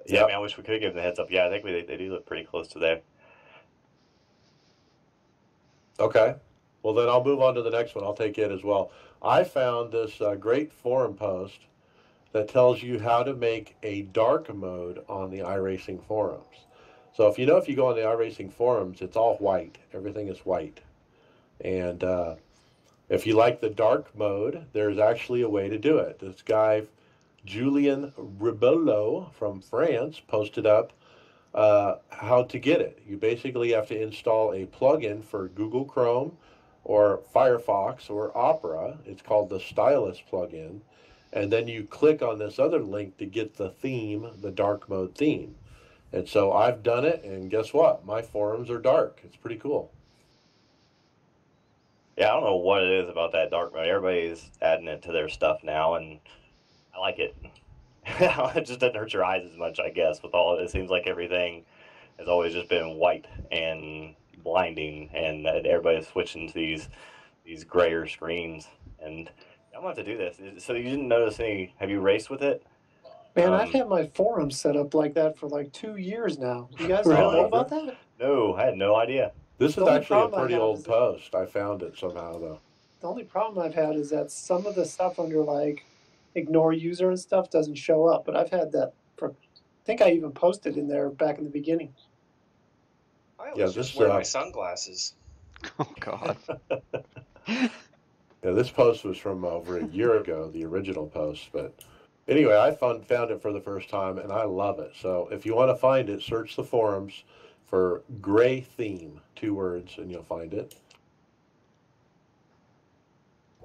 Yeah, Yep. I mean, I wish we could give them a heads up. Yeah, I think they do look pretty close to there. Okay. Well, then I'll move on to the next one. I'll take it as well. I found this great forum post that tells you how to make a dark mode on the iRacing forums. So if you go on the iRacing forums, it's all white. Everything is white. And if you like the dark mode, there's actually a way to do it. This guy, Julien Ribello from France, posted up how to get it. You basically have to install a plugin for Google Chrome or Firefox or Opera. It's called the Stylus plugin. And then you click on this other link to get the theme, the dark mode theme. And so I've done it, and guess what? My forums are dark. It's pretty cool. Yeah, I don't know what it is about that dark mode. Everybody's adding it to their stuff now, and I like it. It just doesn't hurt your eyes as much, I guess. With all it seems like everything has always just been white and blinding, and everybody's switching to these grayer screens. And I'm gonna have to do this. So you didn't notice any? Have you raced with it? Man, I've had my forum set up like that for like 2 years now. You guys Really? don't know about that? No, I had no idea. This The is only actually a problem I pretty have old is post. I found it somehow, though. The only problem I've had is that some of the stuff under like ignore user and stuff doesn't show up. But I've had that for, I think I even posted in there back in the beginning. I Yeah, always just this, wear my sunglasses. Oh God. Yeah, this post was from over a year ago, the original post. But anyway, I found it for the first time, and I love it. So if you want to find it, search the forums for gray theme, 2 words, and you'll find it.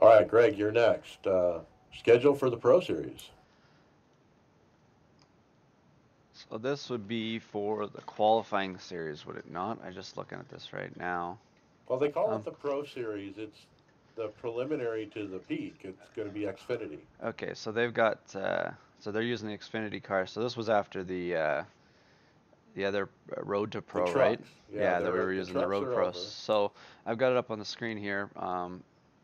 All right, Greg, you're next. Schedule for the Pro Series. So this would be for the qualifying series, would it not? I'm just looking at this right now. Well, they call it the Pro Series. It's the preliminary to the peak. It's going to be Xfinity. Okay, so they've got so they're using the Xfinity car. So this was after the other Road to Pro, right? Yeah, that we were using the Road Pro. So I've got it up on the screen here,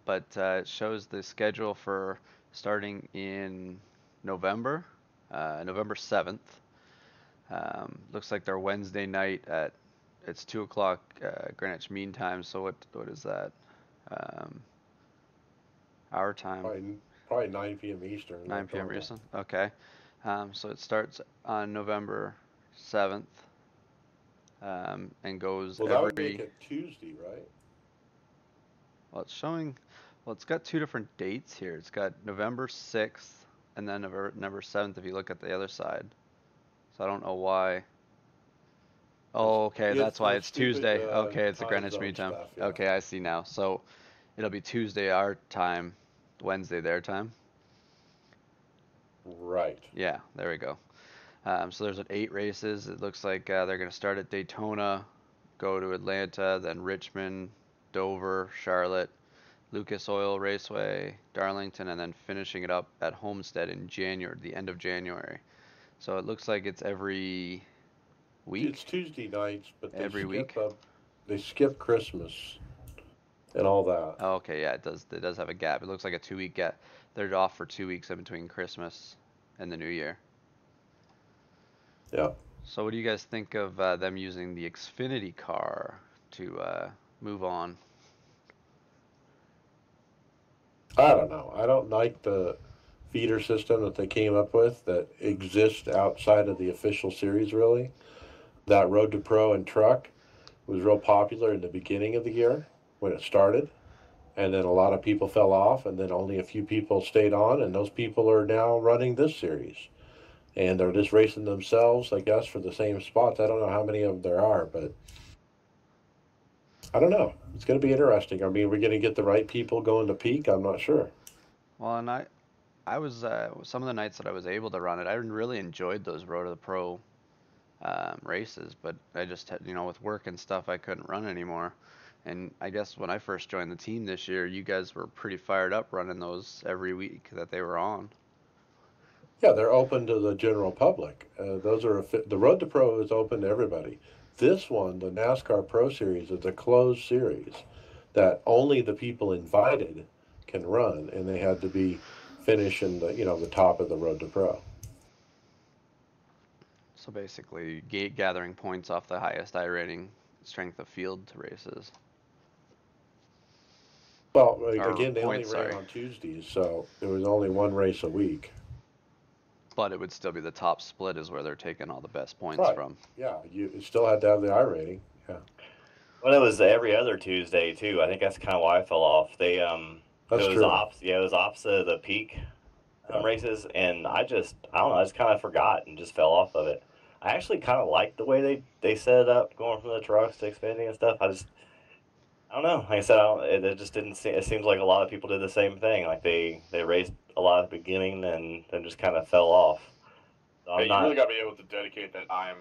but it shows the schedule for starting in November, November 7th. Looks like they're Wednesday night it's 2 o'clock Greenwich Mean Time. So what is that? Our time. Probably 9 p.m. Eastern. 9 p.m. Eastern. Okay. So it starts on November 7th and goes that would make it Tuesday, right? Well, it's showing. Well, it's got 2 different dates here. It's got November 6th and then November 7th if you look at the other side. So I don't know why. Oh, okay, that's why it's Tuesday. Okay, it's the Greenwich Mean Time. Stuff, yeah. Okay, I see now. So it'll be Tuesday our time, Wednesday their time. Right. Yeah, there we go. So there's 8 races. It looks like they're going to start at Daytona, go to Atlanta, then Richmond, Dover, Charlotte, Lucas Oil Raceway, Darlington, and then finishing it up at Homestead in January, the end of January. So it looks like it's every week. It's Tuesday nights, but they skip Christmas and all that. Oh, okay, yeah, it does have a gap. It looks like a 2-week gap. They're off for 2 weeks in between Christmas and the New Year. Yeah. So what do you guys think of them using the Xfinity car to move on? I don't know. I don't like the feeder system that they came up with that exists outside of the official series, really. That Road to Pro and Truck was real popular in the beginning of the year when it started. And then a lot of people fell off, and then only a few people stayed on, and those people are now running this series. And they're just racing themselves, I guess, for the same spots. I don't know how many of them there are, but I don't know. It's going to be interesting. I mean, we're going to get the right people going to peak. I'm not sure. Well, and I was some of the nights that I was able to run it, I really enjoyed those Road to the Pro races, but I just had, with work and stuff, I couldn't run anymore. And I guess when I first joined the team this year, you guys were pretty fired up running those every week that they were on. Yeah, they're open to the general public. Those are the Road to Pro is open to everybody. This one, the NASCAR Pro Series, is a closed series that only the people invited can run, and they had to be finishing the top of the Road to Pro. So basically, gathering points off the highest I-rating strength of field to races. Well, Or again, they only points, ran sorry. on Tuesdays, so there was only one race a week. But it would still be the top split is where they're taking all the best points Right. from. Yeah, you still had to have the I rating. Yeah, Well, it was every other Tuesday too. I think that's kind of why I fell off. that's it was true. it was opposite of the peak Yeah. races, and I don't know, I just kind of forgot and just fell off of it. I actually kind of liked the way they set it up, going from the trucks to expanding and stuff. I don't know. Like I said, it just didn't seem. It seems like a lot of people did the same thing. Like they raced a lot at the beginning and then just kind of fell off. So Yeah, I'm you not. really got to be able to dedicate that time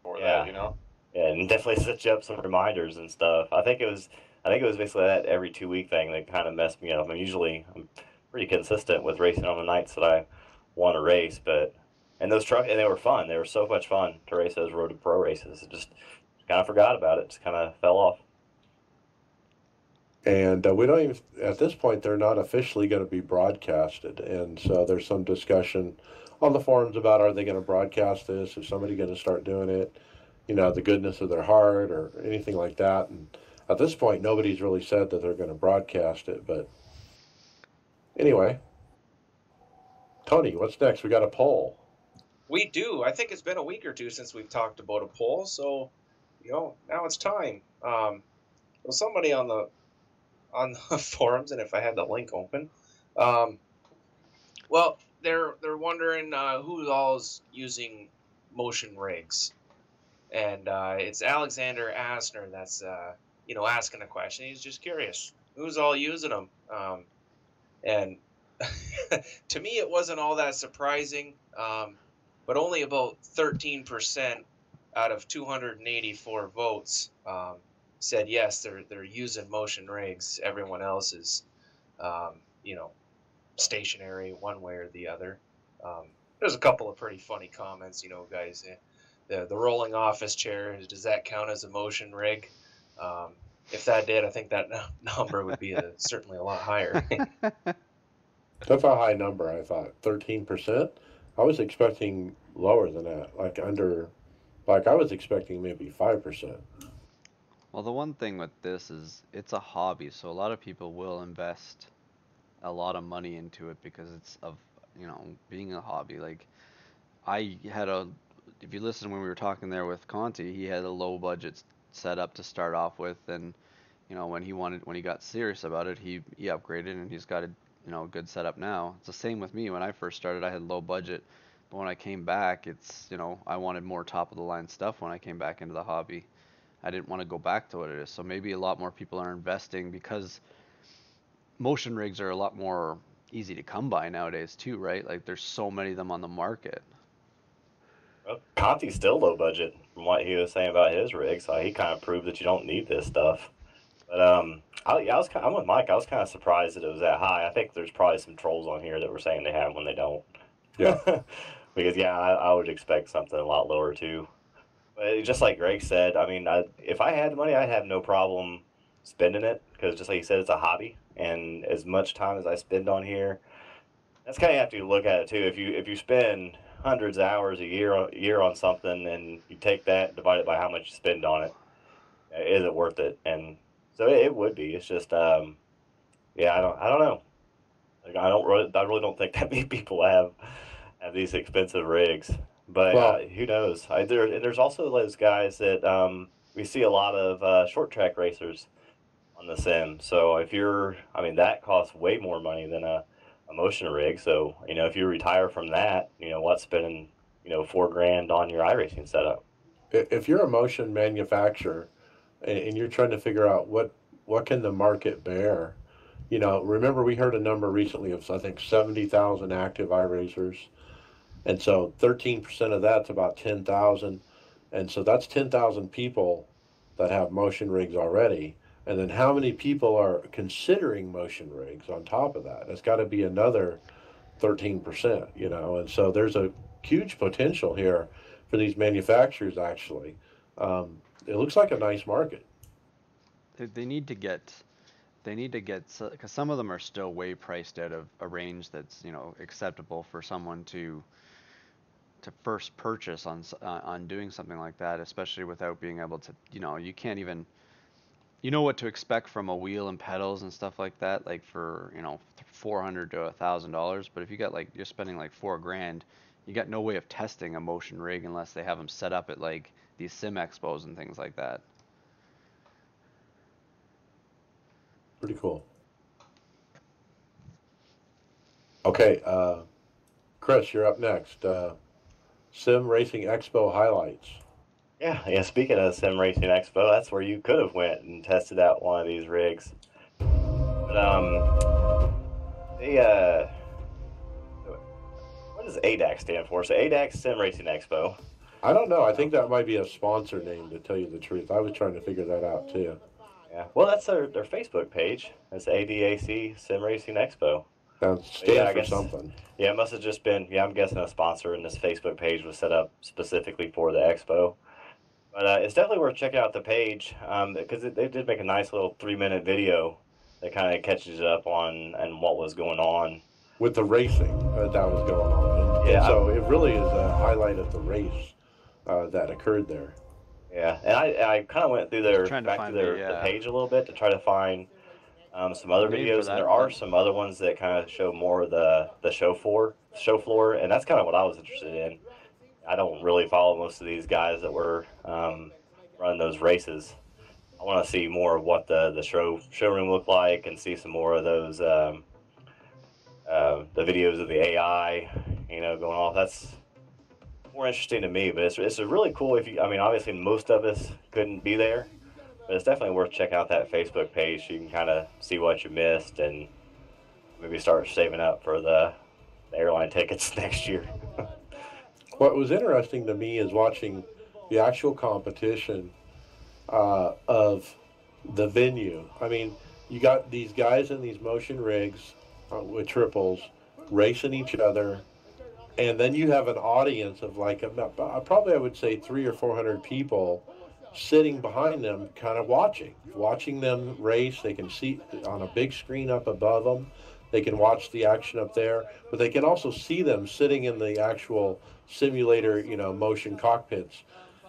for Yeah. that. Yeah, and definitely set you up some reminders and stuff. I think it was basically that every 2 week thing that kind of messed me up. I'm pretty consistent with racing on the nights that I want to race, and they were fun. They were so much fun to race those Road to Pro races. It just kind of forgot about it. Just kind of fell off. And we don't even, at this point, they're not officially going to be broadcasted. And so there's some discussion on the forums about, are they going to broadcast this? Is somebody going to start doing it? The goodness of their heart or anything like that. And at this point, nobody's really said that they're going to broadcast it. But anyway, Tony, what's next? We got a poll. We do. I think it's been a week or two since we've talked about a poll, so now it's time. Well, somebody on the forums, and if I had the link open, well, they're wondering who all's using motion rigs, and it's Alexander Asner that's asking a question. He's just curious, who's all using them, and to me it wasn't all that surprising, but only about 13% out of 284 votes said yes, they're using motion rigs. Everyone else is, stationary one way or the other. There's a couple of pretty funny comments, guys. The rolling office chair, does that count as a motion rig? If that did, I think that number would be certainly a lot higher. That's a high number, I thought. 13%? I was expecting lower than that. I was expecting maybe 5%. Well, the one thing with this is it's a hobby, so a lot of people will invest a lot of money into it because it's being a hobby. Like if you listen when we were talking there with Conti, he had a low budget set up to start off with, and when he got serious about it, he upgraded and he's got a good setup now. It's the same with me. When I first started, I had low budget, but when I came back, it's I wanted more top of the line stuff when I came back into the hobby. I didn't want to go back to what it is. So maybe a lot more people are investing because motion rigs are a lot more easy to come by nowadays too, right? Like there's so many of them on the market. Well, Conti's still low budget from what he was saying about his rig, so he kind of proved that you don't need this stuff. But I'm with Mike. I was kind of surprised that it was that high. I think there's probably some trolls on here that were saying they have when they don't. Yeah. Because I would expect something a lot lower too. But just like Greg said, I mean, if I had the money, I'd have no problem spending it because just like you said, it's a hobby, and as much time as I spend on here, that's kind of have to look at it too. If you spend hundreds of hours a year on something, and you take that divided by how much you spend on it, is it worth it? And so it would be. It's just I don't know. Like, I really don't think that many people have these expensive rigs. But Well, who knows? There's also those guys that we see a lot of short track racers on the sim. So that costs way more money than a motion rig. So if you retire from that, what's spending $4,000 on your iRacing setup? if you're a motion manufacturer and you're trying to figure out what can the market bear, remember we heard a number recently of I think 70,000 active iRacers, and so 13% of that's about 10,000, and so that's 10,000 people that have motion rigs already. And then how many people are considering motion rigs on top of that? It's got to be another 13%, and so there's a huge potential here for these manufacturers actually. It looks like a nice market. They need to get because some of them are still way priced out of a range that's acceptable for someone to first purchase on doing something like that, especially without being able to you can't even what to expect from a wheel and pedals and stuff like that, like for $400 to $1,000. But if you got you're spending like $4,000, you got no way of testing a motion rig unless they have them set up at like these sim expos and things like that. Pretty cool. Okay, Chris, you're up next. Sim Racing Expo highlights. Yeah. Speaking of SimRacing Expo, that's where you could have went and tested out one of these rigs. But what does ADAX stand for? So ADAX SimRacing Expo. I don't know. I think that might be a sponsor name, to tell you the truth. I was trying to figure that out too. Yeah. Well, that's their Facebook page. That's ADAC SimRacing Expo. That stands for something. Yeah, it must have just been. Yeah, I'm guessing a sponsor, and this Facebook page was set up specifically for the expo. But it's definitely worth checking out the page because they did make a nice little 3-minute video that kind of catches you up on and what was going on with the racing that was going on. And so it really is a highlight of the race that occurred there. Yeah, and I kind of went through their the page a little bit to try to find some other videos, and there are some other ones that kind of show more of the show floor, and that's kind of what I was interested in. I don't really follow most of these guys that were running those races. I want to see more of what the showroom looked like and see some more of those the videos of the AI, going off. That's more interesting to me. But it's a really cool. Obviously most of us couldn't be there, but it's definitely worth checking out that Facebook page so you can kind of see what you missed and maybe start saving up for the airline tickets next year. What was interesting to me is watching the actual competition of the venue. I mean, you got these guys in these motion rigs with triples racing each other, and then you have an audience of probably I would say 300 or 400 people sitting behind them, kind of watching them race. They can see on a big screen up above them. They can watch the action up there, but they can also see them sitting in the actual simulator, motion cockpits.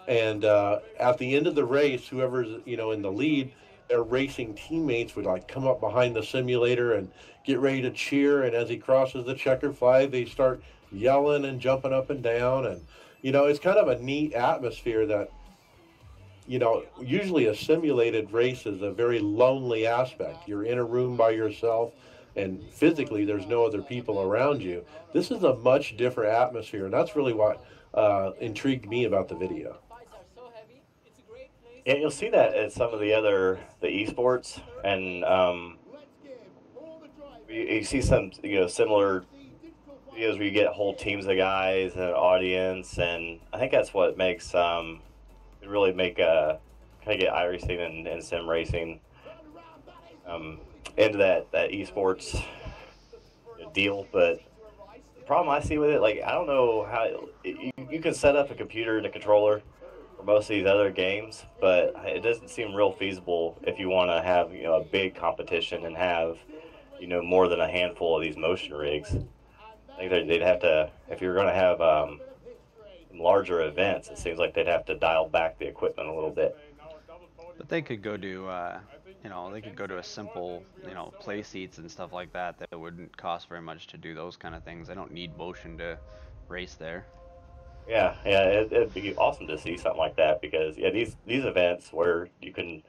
And at the end of the race, whoever's, in the lead, their racing teammates would come up behind the simulator and get ready to cheer. And as he crosses the checker flag, they start yelling and jumping up and down. And, it's kind of a neat atmosphere that, usually a simulated race is a very lonely aspect. You're in a room by yourself, and physically there's no other people around you. This is a much different atmosphere, and that's really what intrigued me about the video. Yeah, you'll see that at some of the esports, and you see some similar videos where you get whole teams of guys and an audience, and I think that's what makes really make kind of get iRacing and sim racing into that esports deal. But the problem I see with it, I don't know how you can set up a computer and a controller for most of these other games, but it doesn't seem real feasible if you want to have a big competition and have more than a handful of these motion rigs. I think they'd have to, if you're going to have larger events, it seems like they'd have to dial back the equipment a little bit. But they could go do you know, they could go to a simple, you know, play seats and stuff like that that wouldn't cost very much to do those kind of things. I don't need motion to race there. Yeah, it'd be awesome to see something like that because these events where you can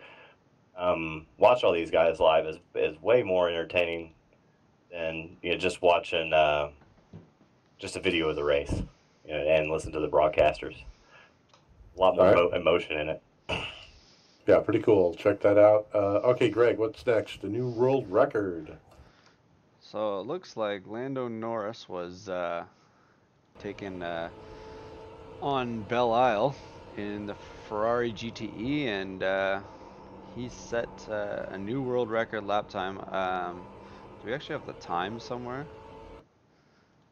watch all these guys live is way more entertaining than just watching just a video of the race, and listen to the broadcasters. A lot more emotion in it. Yeah, pretty cool. Check that out. Okay, Greg, what's next? The new world record. So it looks like Lando Norris was taken on Belle Isle in the Ferrari GTE, and he set a new world record lap time. Do we actually have the time somewhere?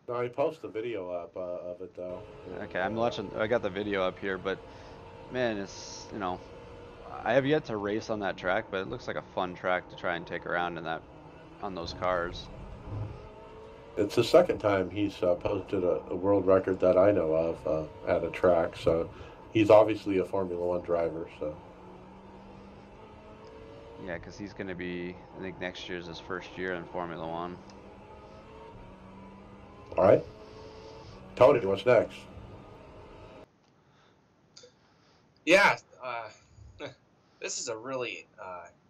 No, I posted a video up of it though. Okay, I'm watching. I got the video up here, but man, it's, you know, I have yet to race on that track, but it looks like a fun track to try and take around on those cars. It's the second time he's posted a world record that I know of at a track, so he's obviously a Formula One driver. So yeah, because he's going to be, I think next year's his first year in Formula One. All right, Tony, what's next? Yeah, this is a really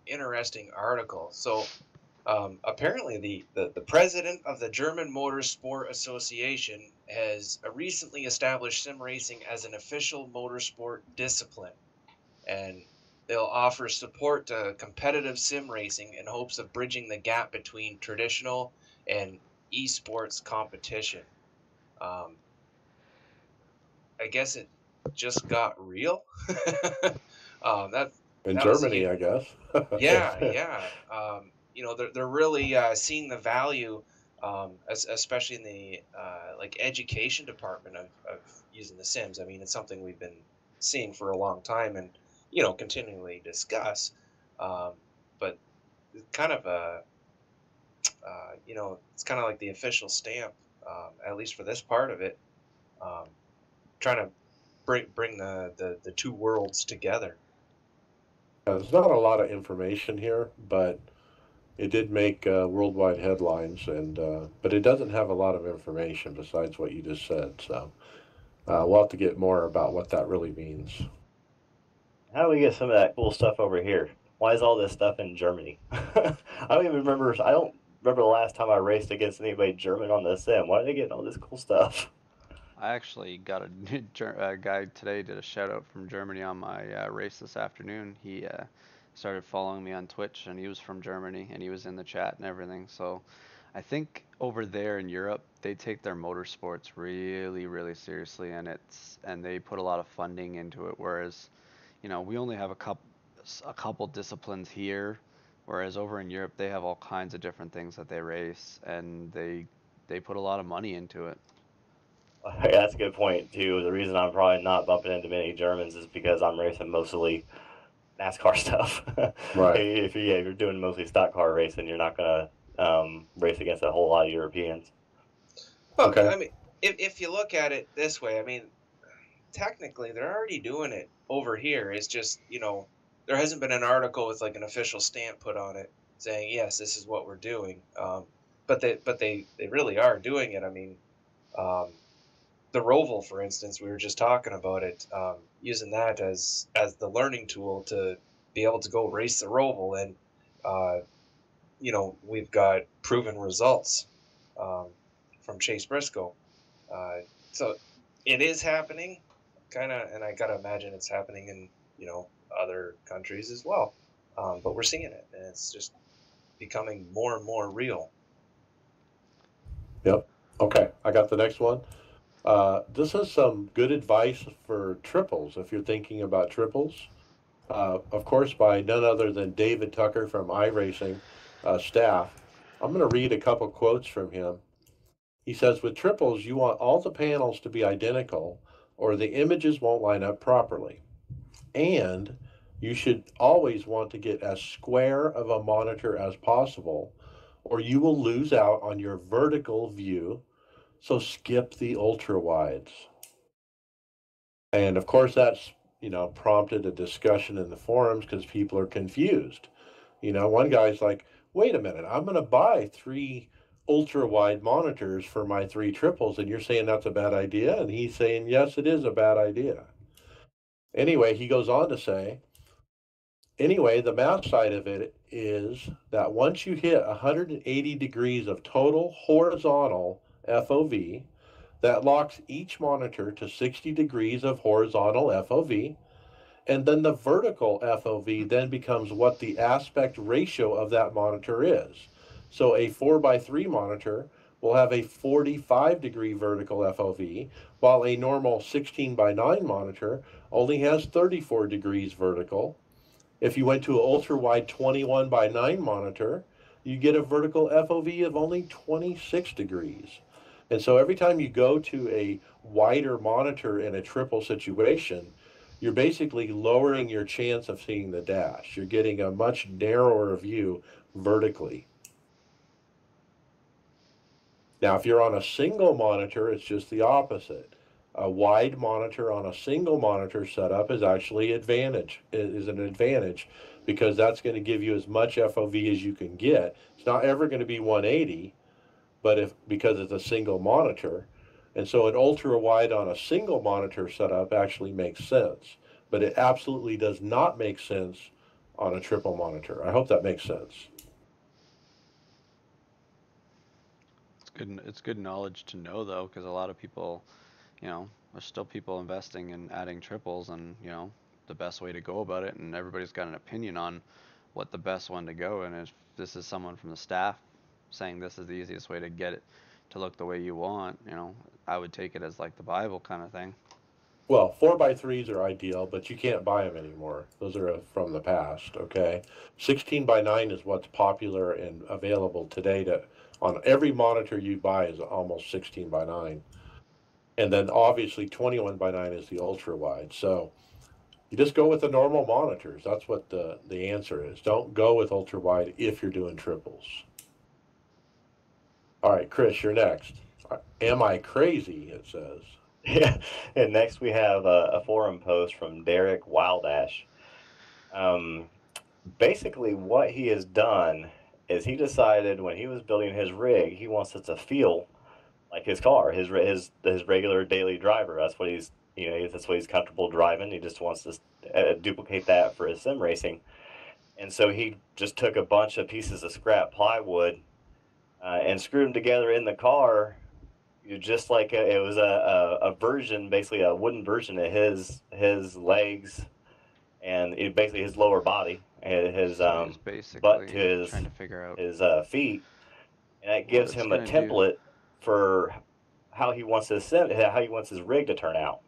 interesting article. So apparently the president of the German Motorsport Association has recently established sim racing as an official motorsport discipline, and they'll offer support to competitive sim racing in hopes of bridging the gap between traditional and esports competition. I guess it just got real. That In that Germany, I guess. yeah. They're really seeing the value, especially in the like education department of using the Sims. I mean, it's something we've been seeing for a long time and continually discuss. But kind of it's kind of like the official stamp, at least for this part of it, trying to bring the two worlds together. There's not a lot of information here, but it did make worldwide headlines, but it doesn't have a lot of information besides what you just said. So we'll have to get more about what that really means. How do we get some of that cool stuff over here? Why is all this stuff in Germany? I don't remember the last time I raced against anybody German on the sim. Why are they getting all this cool stuff? I actually got a guy today did a shout out from Germany on my race this afternoon. He started following me on Twitch, and he was from Germany, and he was in the chat and everything. So I think over there in Europe, they take their motorsports really, really seriously, and they put a lot of funding into it. Whereas, we only have a couple disciplines here, whereas over in Europe, they have all kinds of different things that they race, and they put a lot of money into it. Yeah, that's a good point too. The reason I'm probably not bumping into many Germans is because I'm racing mostly NASCAR stuff. Right. If you're doing mostly stock car racing, you're not gonna race against a whole lot of Europeans. Well, Okay. I mean, if you look at it this way, I mean, technically they're already doing it over here. It's just there hasn't been an article with like an official stamp put on it saying yes, this is what we're doing. But they really are doing it. I mean. The Roval, for instance, we were just talking about it, using that as the learning tool to be able to go race the Roval, and we've got proven results from Chase Briscoe. So it is happening, kind of, and I gotta imagine it's happening in other countries as well. But we're seeing it, and it's just becoming more and more real. Yep. Okay, I got the next one. This is some good advice for triples if you're thinking about triples. Of course, by none other than David Tucker from iRacing staff. I'm going to read a couple quotes from him. He says, with triples, you want all the panels to be identical or the images won't line up properly. And you should always want to get as square of a monitor as possible or you will lose out on your vertical view. So skip the ultra wides. And of course that's, prompted a discussion in the forums because people are confused. One guy's like, wait a minute, I'm going to buy 3 ultra wide monitors for my 3 triples, and you're saying that's a bad idea? And he's saying, yes, it is a bad idea. Anyway, he goes on to say, anyway, the math side of it is that once you hit 180 degrees of total horizontal FOV, that locks each monitor to 60 degrees of horizontal FOV. And then the vertical FOV then becomes what the aspect ratio of that monitor is. So a 4x3 monitor will have a 45-degree vertical FOV, while a normal 16:9 monitor only has 34 degrees vertical. If you went to an ultra-wide 21:9 monitor, you get a vertical FOV of only 26 degrees. And so every time you go to a wider monitor in a triple situation, you're basically lowering your chance of seeing the dash. You're getting a much narrower view vertically. Now, if you're on a single monitor, it's just the opposite. A wide monitor on a single monitor setup is actually an advantage because that's going to give you as much FOV as you can get. It's not ever going to be 180, but because it's a single monitor. And so an ultra wide on a single monitor setup actually makes sense, but it absolutely does not make sense on a triple monitor. I hope that makes sense. It's good knowledge to know though, because a lot of people, there's still people investing in adding triples, and the best way to go about it, and everybody's got an opinion on what the best one to go. And if this is someone from the staff saying this is the easiest way to get it to look the way you want, I would take it as like the Bible kind of thing. Well, 4x3s are ideal, but you can't buy them anymore. Those are from the past, okay? 16:9 is what's popular and available today. On every monitor you buy is almost 16:9. And then obviously 21:9 is the ultra wide. So you just go with the normal monitors. That's what the answer is. Don't go with ultra wide if you're doing triples. All right, Chris, you're next. Am I crazy? It says. Yeah, and next we have a forum post from Derek Wildash. Basically, what he has done is he decided when he was building his rig, he wants it to feel like his car, his regular daily driver. That's what that's what he's comfortable driving. He just wants to duplicate that for his sim racing, and so he just took a bunch of pieces of scrap plywood and screwed them together in the car. Just like it was a version, basically a wooden version of his legs, and basically his lower body, and his butt to his trying to figure out his feet, and that gives him a template for how he wants his rig to turn out.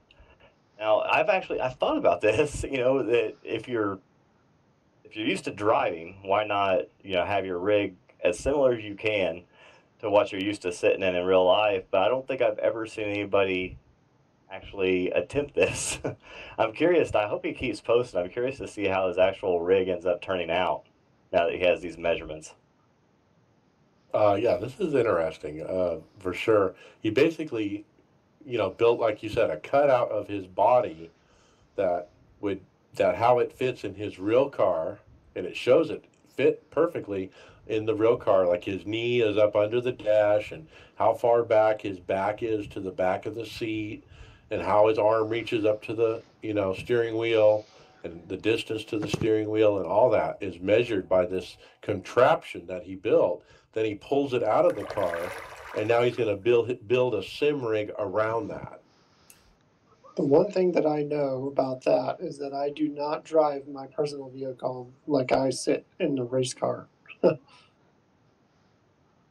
Now, I've thought about this. That if you're used to driving, why not have your rig as similar as you can to what you're used to sitting in real life. But I don't think I've ever seen anybody actually attempt this. I'm curious. I hope he keeps posting. I'm curious to see how his actual rig ends up turning out now that he has these measurements. Yeah, this is interesting, for sure. He basically, built, like you said, a cutout of his body that how it fits in his real car, and it shows it fit perfectly in the real car. Like his knee is up under the dash, and how far back his back is to the back of the seat, and how his arm reaches up to the steering wheel, and the distance to the steering wheel, and all that is measured by this contraption that he built. Then he pulls it out of the car, and now he's going to build a sim rig around that. The one thing that I know about that is that I do not drive my personal vehicle like I sit in the race car.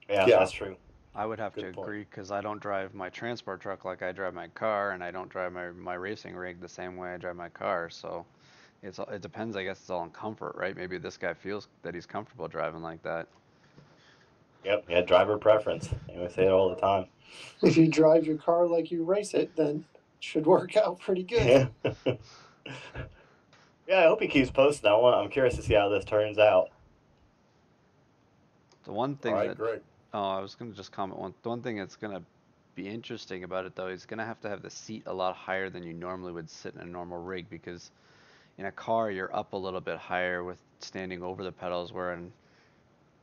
Yeah, that's true. I would have to agree, because I don't drive my transport truck like I drive my car, and I don't drive my racing rig the same way I drive my car. So it depends. I guess it's all on comfort, right? Maybe this guy feels that he's comfortable driving like that. Yep, yeah, driver preference. We say it all the time. If you drive your car like you race it, then it should work out pretty good. Yeah. Yeah, I hope he keeps posting. I'm curious to see how this turns out. The one thing Greg. I was going to just comment the one thing that's going to be interesting about it, though, is going to have the seat a lot higher than you normally would sit in a normal rig, because in a car you're up a little bit higher standing over the pedals, where in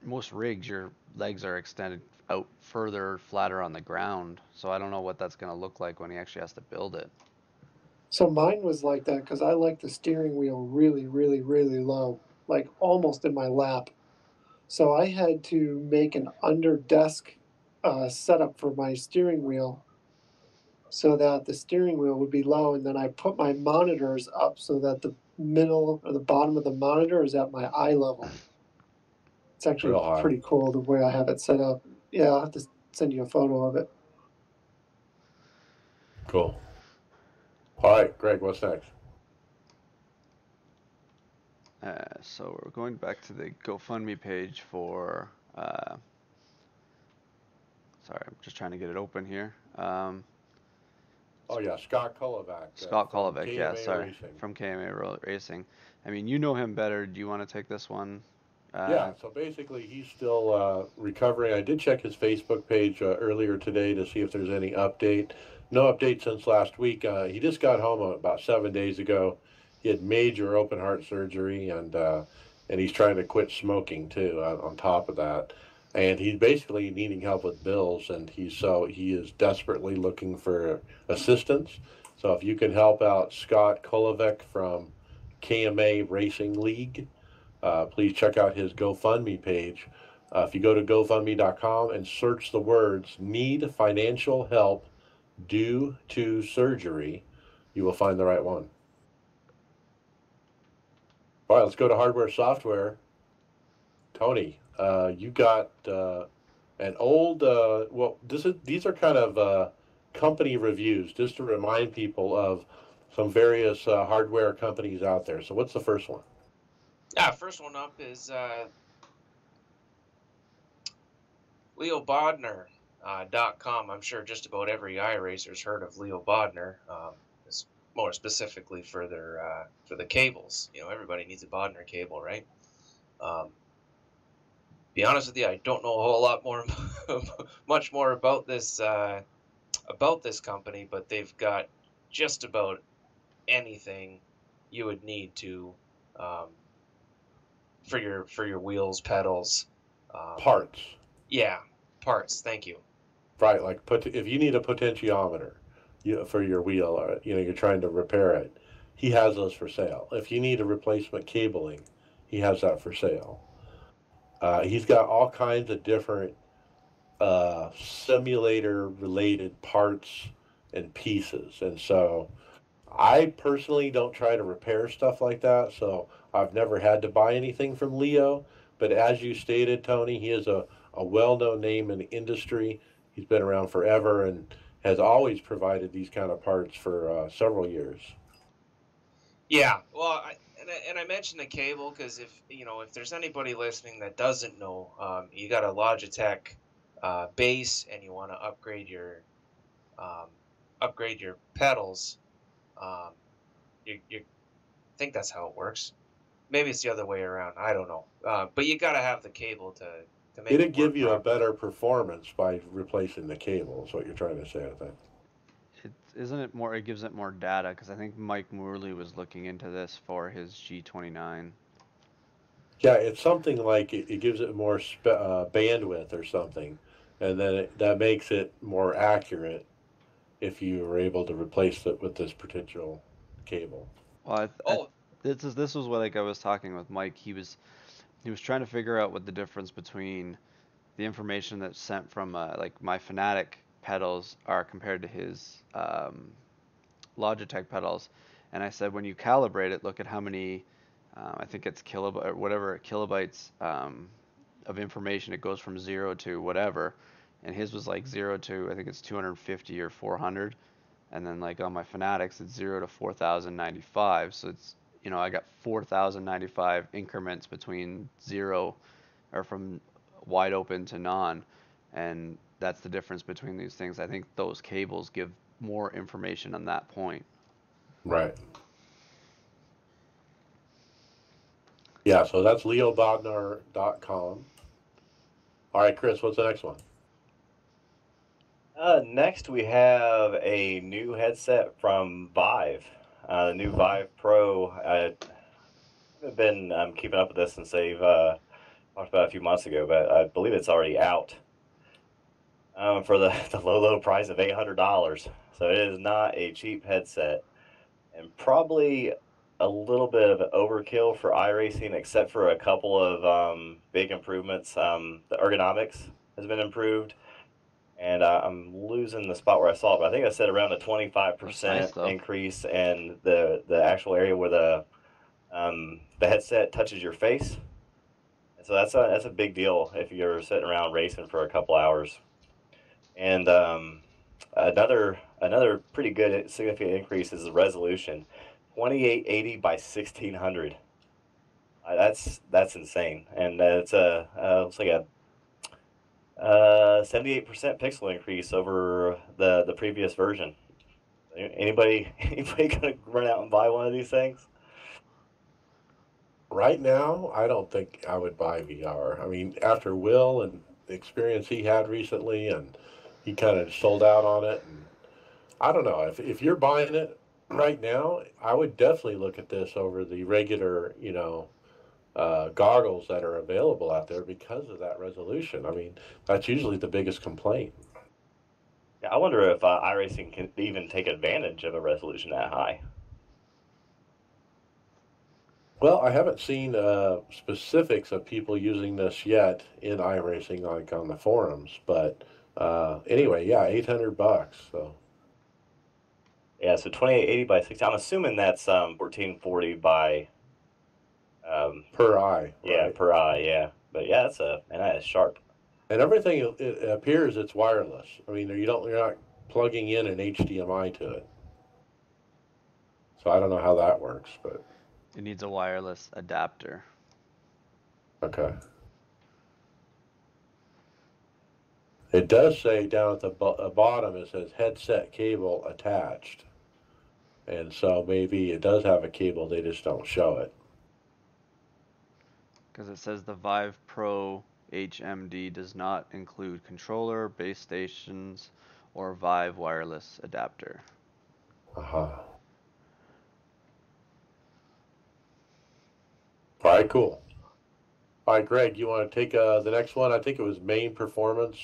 most rigs your legs are extended out further, flatter on the ground. So I don't know what that's going to look like when he actually has to build it. So mine was like that because I like the steering wheel really, really, really low, like almost in my lap. So I had to make an under desk setup for my steering wheel so that the steering wheel would be low, and then I put my monitors up so that the middle or the bottom of the monitor is at my eye level. It's actually Real high. pretty cool the way I have it set up. Yeah, I'll have to send you a photo of it. Cool. All right, Greg, what's next? So we're going back to the GoFundMe page for, sorry, I'm just trying to get it open here. Oh yeah, Scott Kulovac. Scott from Kulovac, yeah, KMA sorry, Racing. from KMA Racing. I mean, you know him better. Do you want to take this one? Yeah, so basically he's still recovering. I did check his Facebook page earlier today to see if there's any update. No update since last week. He just got home about 7 days ago. He had major open heart surgery, and he's trying to quit smoking too. On top of that, and he's basically needing help with bills, and he is desperately looking for assistance. So if you can help out Scott Kulovac from KMA Racing League. Please check out his GoFundMe page. If you go to GoFundMe.com and search the words "need financial help due to surgery," you will find the right one. All right, let's go to hardware software. Tony, you got an old, these are kind of company reviews, just to remind people of some various hardware companies out there. So what's the first one? Yeah, first one up is LeoBodner.com. I'm sure just about every iRacer's heard of Leo Bodner. It's more specifically for the cables. You know, everybody needs a Bodner cable, right? Be honest with you, I don't know a whole lot more, much more about this company, but they've got just about anything you would need to for your wheels, pedals, Parts. Yeah, parts. Thank you. Right, like if you need a potentiometer for your wheel, or you're trying to repair it, he has those for sale. If you need a replacement cabling, he has that for sale. He's got all kinds of different simulator-related parts and pieces, and so I personally don't try to repair stuff like that, so I've never had to buy anything from Leo. But as you stated, Tony, he is a well-known name in the industry. He's been around forever and has always provided these kind of parts for several years. Yeah, well, I mentioned the cable because if there's anybody listening that doesn't know, you got a Logitech base and you want to upgrade your pedals. You think that's how it works. Maybe it's the other way around. I don't know. But you got to have the cable to make It'll it give work you a properly. better performance by replacing the cable, is what you're trying to say, I think. It gives it more data, because I think Mike Morley was looking into this for his G29. Yeah, it's something like it gives it more bandwidth or something, and then that makes it more accurate if you were able to replace it with this particular cable. Well, this was what, like, I was talking with Mike. He was trying to figure out what the difference between the information that's sent from like my Fanatic pedals are compared to his Logitech pedals, and I said, when you calibrate it, look at how many I think it's kilobytes of information it goes from 0 to whatever, and his was like 0 to, I think it's 250 or 400, and then like on my Fanatics it's 0 to 4095, so it's, I got 4095 increments between 0 or from wide open to non, and that's the difference between these things. I think those cables give more information on that point. Right. Yeah, so that's leobodnar.com. All right, Chris, what's the next one? Next, we have a new headset from Vive, the new Vive Pro. haven't been keeping up with this since they've talked about it a few months ago, but I believe it's already out for the low price of $800. So it is not a cheap headset, and probably a little bit of an overkill for iRacing, except for a couple of big improvements. The ergonomics has been improved, and I'm losing the spot where I saw it, but I think I said around a 25% increase in the actual area where the headset touches your face. And so that's a big deal if you're sitting around racing for a couple hours. And another pretty good significant increase is the resolution, 2880 by 1600. That's insane, and it's looks like a 78% pixel increase over the previous version. Anybody gonna run out and buy one of these things? Right now, I don't think I would buy VR. I mean, after Will and the experience he had recently, and he kind of sold out on it, and I don't know, if you're buying it right now, I would definitely look at this over the regular, goggles that are available out there because of that resolution. I mean, that's usually the biggest complaint. Yeah, I wonder if iRacing can even take advantage of a resolution that high. Well, I haven't seen specifics of people using this yet in iRacing, like on the forums. But anyway, yeah, $800. So yeah, so 2880 by 60. I'm assuming that's 1440 by per eye. Yeah, right? per eye. Yeah, but yeah, that is sharp. And everything, it appears it's wireless. I mean, you're not plugging in an HDMI to it. So I don't know how that works, but It needs a wireless adapter. okay. It does say down at the bottom, it says headset cable attached. And so maybe it does have a cable, they just don't show it. Because it says the Vive Pro HMD does not include controller, base stations, or Vive wireless adapter. Uh-huh. All right, cool. All right, Greg, you want to take the next one? I think it was main performance.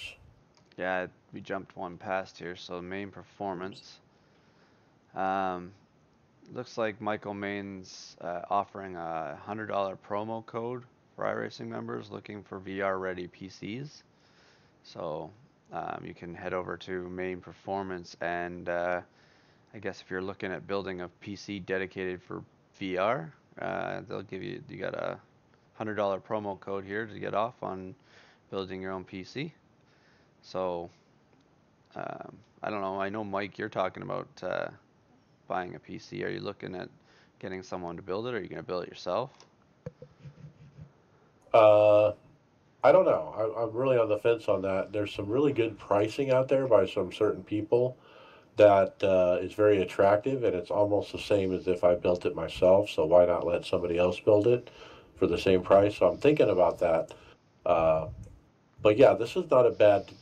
Yeah, we jumped one past here. So main performance. Looks like Michael Main's offering a $100 promo code for iRacing members looking for VR-ready PCs. So you can head over to Main Performance, and I guess if you're looking at building a PC dedicated for VR, they'll give you got a $100 promo code here to get off on building your own PC. So I don't know. I know, Mike, you're talking about buying a PC. Are you looking at getting someone to build it, or are you going to build it yourself? I don't know. I'm really on the fence on that. There's some really good pricing out there by some certain people that is very attractive, and it's almost the same as if I built it myself. So why not let somebody else build it for the same price? So I'm thinking about that. But yeah, this is not a bad,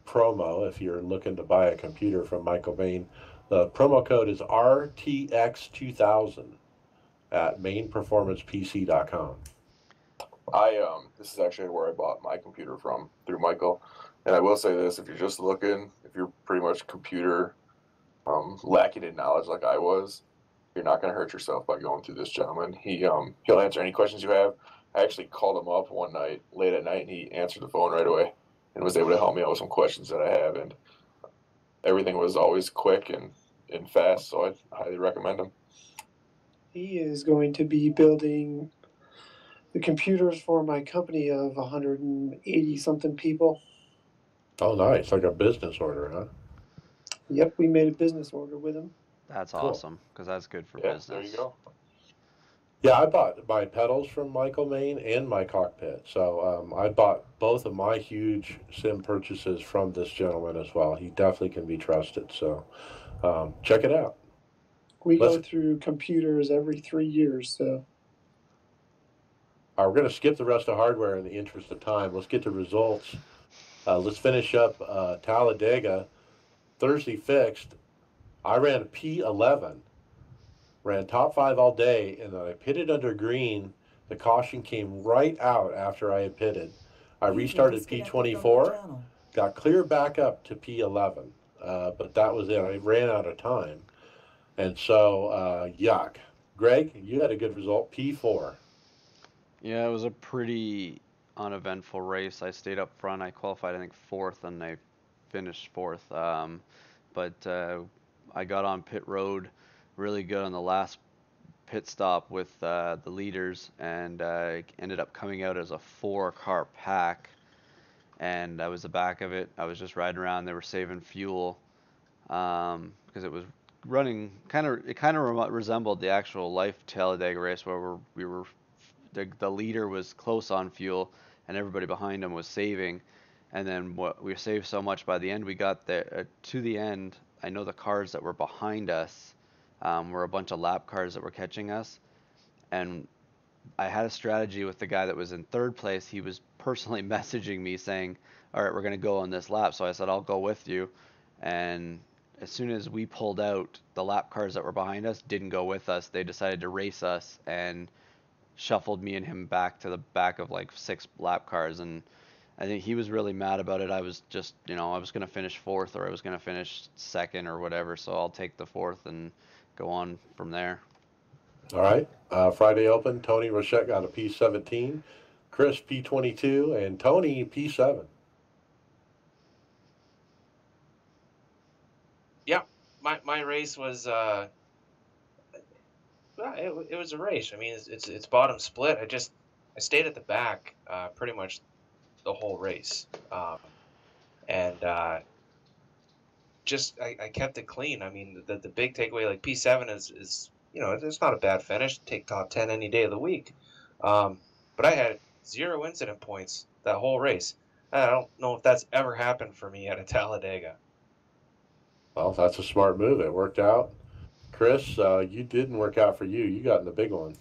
promo if you're looking to buy a computer from Michael Main. The promo code is RTX2000 at mainperformancepc.com. This is actually where I bought my computer from, through Michael. And I will say this, if you're just looking, if you're pretty much computer lacking in knowledge like I was, you're not going to hurt yourself by going through this gentleman. He'll answer any questions you have. I actually called him up one night, late at night, and he answered the phone right away and was able to help me out with some questions that I have. And everything was always quick and fast, so I highly recommend him. He is going to be building the computers for my company of 180 something people. Oh, nice. Like a business order, huh? Yep, we made a business order with him. That's Cool. awesome, because that's good for Yeah, business. there you go. Yeah, I bought my pedals from Michael Main and my cockpit. So I bought both of my huge sim purchases from this gentleman as well. He definitely can be trusted. So check it out. We go through computers every 3 years, so. We're going to skip the rest of hardware in the interest of time. Let's get to results. Let's finish up Talladega. Thursday fixed. I ran P11. ran top 5 all day, and then I pitted under green. The caution came right out after I had pitted. I You've been restarted disconnected from your P24, channel. got clear back up to P11, but that was it. I ran out of time. And so, yuck. Greg, you had a good result, P4. Yeah, it was a pretty uneventful race. I stayed up front. I qualified, I think, fourth, and I finished fourth. But I got on pit road really good on the last pit stop with the leaders, and ended up coming out as a 4-car pack. And I was the back of it. I was just riding around. They were saving fuel because it was running it kind of resembled the actual life Talladega race where we were the leader was close on fuel and everybody behind him was saving, and then we saved so much by the end we got there to the end. I know the cars that were behind us were a bunch of lap cars that were catching us, and I had a strategy with the guy that was in third place. He was personally messaging me saying, all right, we're going to go on this lap. So I said, I'll go with you. And as soon as we pulled out, the lap cars that were behind us didn't go with us. They decided to race us and shuffled me and him back to the back of like 6 lap cars. And I think he was really mad about it. I was just, I was going to finish fourth or I was going to finish second or whatever. So I'll take the fourth and go on from there. All right. Friday Open, Tony Rochette got a P17, Chris P22, and Tony P7. Yeah, my race was it was a race. I mean, it's bottom split. I stayed at the back pretty much the whole race, and I kept it clean. I mean, the big takeaway, like P7 is it's not a bad finish. Take top 10 any day of the week, but I had 0 incident points that whole race. I don't know if that's ever happened for me at a Talladega. Well, that's a smart move. It worked out. Chris, you didn't work out for you. You got in the big one.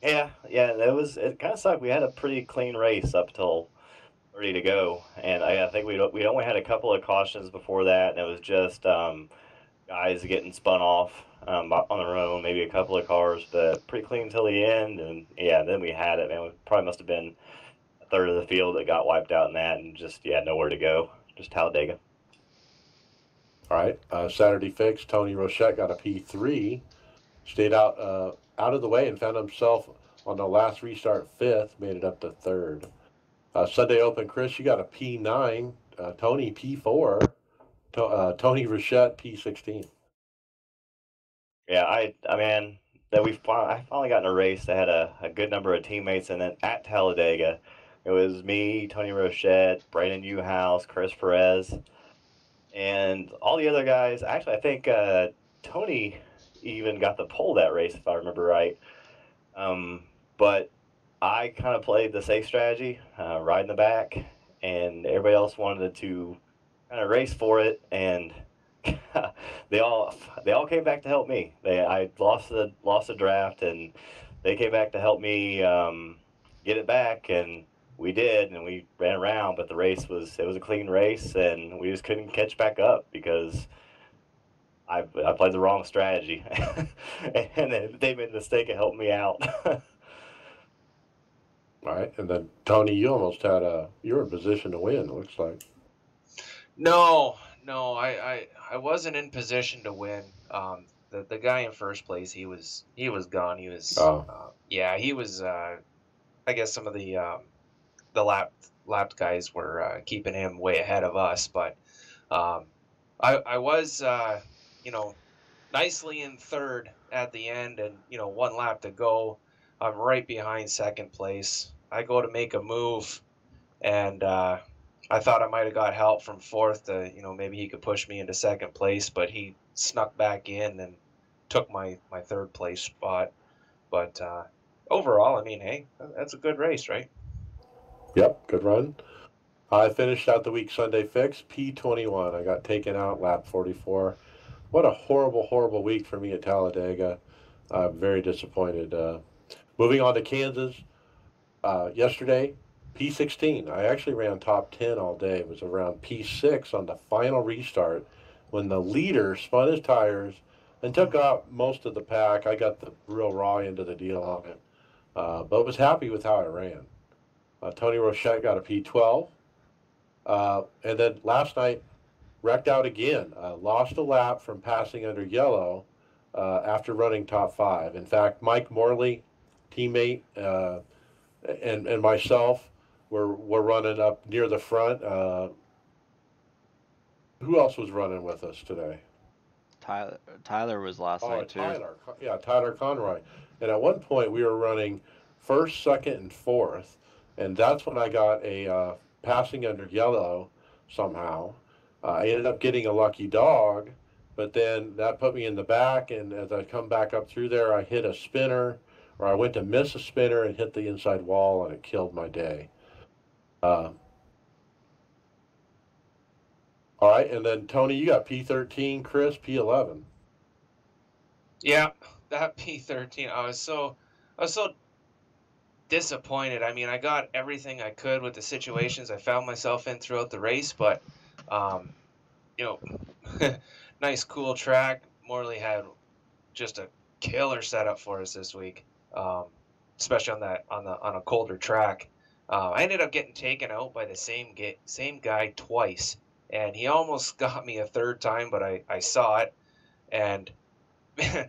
Yeah, it kind of sucked. We had a pretty clean race up till ready to go, and I think we'd only had a couple of cautions before that, and it was just guys getting spun off on their own, maybe a couple of cars, but pretty clean until the end. And yeah, then we had it. Man, we probably must have been a third of the field that got wiped out in that, and just nowhere to go, just Talladega. All right. Saturday fix, Tony Rochette got a P3, stayed out of the way and found himself on the last restart 5th, made it up to 3rd. Sunday Open, Chris, you got a P9, Tony P4, Tony Rochette P16. Yeah, I finally got in a race that had a good number of teammates in it at Talladega. It was me, Tony Rochette, Brandon Newhouse, Chris Perez, and all the other guys. Actually, I think Tony even got the pole that race, if I remember right. But I kind of played the safe strategy, ride in the back, and everybody else wanted to kind of race for it, and they all came back to help me. I lost the draft, and they came back to help me get it back, and we did, and we ran around. But the race was a clean race, and we just couldn't catch back up because I played the wrong strategy, and they made the mistake of helping me out. All right, and then Tony, you almost had you were in position to win. It looks like. No, I wasn't in position to win. The guy in first place, he was gone. He was he was. I guess some of the lapped guys were keeping him way ahead of us, but I was nicely in third at the end, and 1 lap to go. I'm right behind second place. I go to make a move, and I thought I might have got help from fourth to, maybe he could push me into second place, but he snuck back in and took my third place spot. But overall, I mean, hey, that's a good race, right? Yep, good run. I finished out the week Sunday fix, P21. I got taken out lap 44. What a horrible, horrible week for me at Talladega. I'm very disappointed. Moving on to Kansas, yesterday, P16. I actually ran top 10 all day. It was around P6 on the final restart when the leader spun his tires and took out most of the pack. I got the real raw end of the deal on it, but was happy with how I ran. Tony Rochette got a P12, and then last night wrecked out again. Lost a lap from passing under yellow after running top 5. In fact, Mike Morley, teammate, and myself were running up near the front. Who else was running with us today? Tyler was last night too. Tyler Conroy. And at one point we were running first, second, and fourth, and that's when I got a passing under yellow somehow. I ended up getting a lucky dog, but then that put me in the back, and as I come back up through there, I hit a spinner, or I went to miss a spinner and hit the inside wall, and it killed my day. All right, and then Tony, you got P13, Chris P11. Yeah, that P13. I was so disappointed. I mean, I got everything I could with the situations I found myself in throughout the race, but nice cool track. Morley had just a killer setup for us this week, especially on a colder track. I ended up getting taken out by the same guy twice, and he almost got me a third time, but I saw it, and I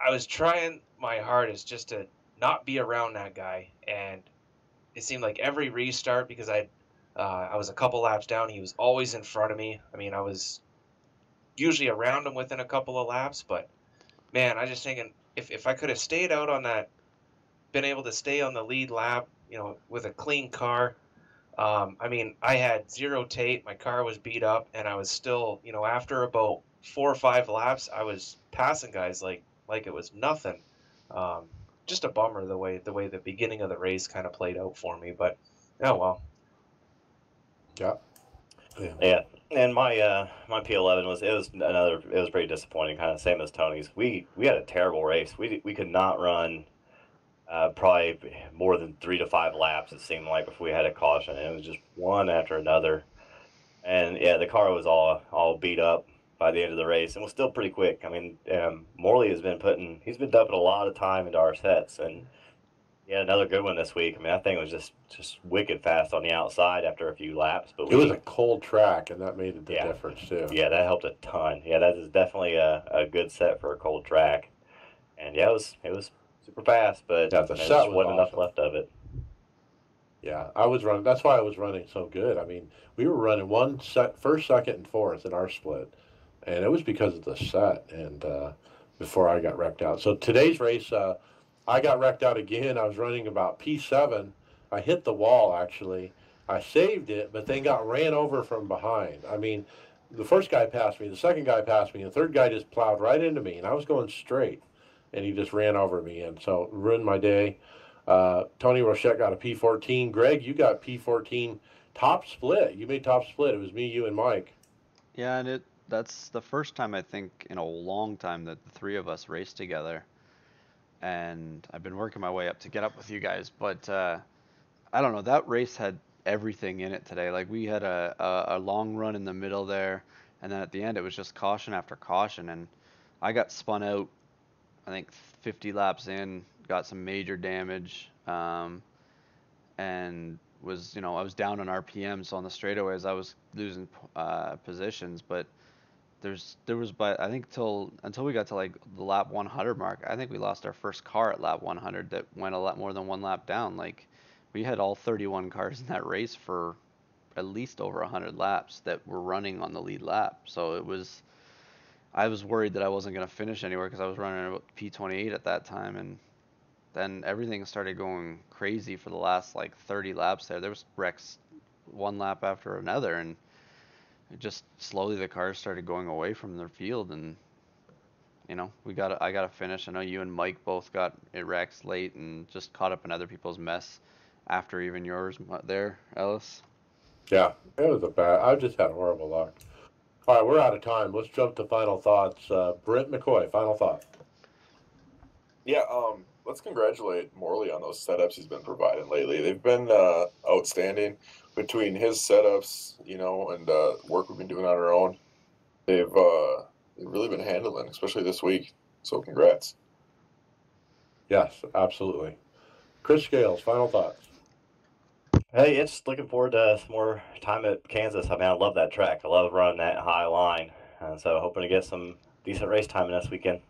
was trying my hardest just to not be around that guy, and it seemed like every restart, because I was a couple laps down, he was always in front of me. I mean, I was usually around him within a couple of laps, but man, I just thinking if I could have stayed out on that, been able to stay on the lead lap, with a clean car. I mean, I had 0 tape, my car was beat up, and I was still, after about 4 or 5 laps, I was passing guys like it was nothing. Just a bummer the way the beginning of the race kind of played out for me, but oh well. Yeah. And my P11 was pretty disappointing, kind of same as Tony's. We had a terrible race. We could not run probably more than 3 to 5 laps, it seemed like, before we had a caution. And it was just one after another, and yeah, the car was all beat up by the end of the race, and was still pretty quick. I mean, Morley has been dumping a lot of time into our sets, and yeah, another good one this week. I mean, that thing was just wicked fast on the outside after a few laps. But it was a cold track, and that made the difference too. Yeah, that helped a ton. Yeah, that is definitely a good set for a cold track. And yeah, it was super fast, but yeah, the set wasn't enough left of it. Yeah, I was running. That's why I was running so good. I mean, we were running first, second, and fourth in our split, and it was because of the set. And before I got wrecked out. So today's race, I got wrecked out again. I was running about P7. I hit the wall, actually. I saved it, but then got ran over from behind. I mean, the first guy passed me, the second guy passed me, and the third guy just plowed right into me, and I was going straight, and he just ran over me, and so it ruined my day. Tony Rochette got a P14. Greg, you got P14 top split. You made top split. It was me, you, and Mike. Yeah, and that's the first time, I think, in a long time that the three of us raced together. And I've been working my way up to get up with you guys, but I don't know, that race had everything in it today. Like, we had a long run in the middle there, and then at the end it was just caution after caution, and I got spun out, I think 50 laps in, got some major damage, and was, I was down on RPM, so on the straightaways I was losing positions, but there was, but I think until we got to like the lap 100 mark, I think we lost our first car at lap 100 that went a lot more than one lap down. Like, we had all 31 cars in that race for at least over 100 laps that were running on the lead lap. So I was worried that I wasn't going to finish anywhere because I was running about P28 at that time, and then everything started going crazy for the last like 30 laps there. There was wrecks one lap after another, and it just slowly the cars started going away from their field, and I got to finish. I know you and Mike both got wrecks late and just caught up in other people's mess after even yours there, Ellis. Yeah, it was I just had horrible luck. All right, we're out of time. Let's jump to final thoughts. Brent McCoy, final thought. Yeah, let's congratulate Morley on those setups he's been providing lately. They've been outstanding between his setups, and work we've been doing on our own. They've you've really been handling, especially this week. So congrats. Yes, absolutely. Chris Scales, final thoughts. Hey, it's looking forward to some more time at Kansas. I mean, I love that track. I love running that high line. And so hoping to get some decent race time this weekend.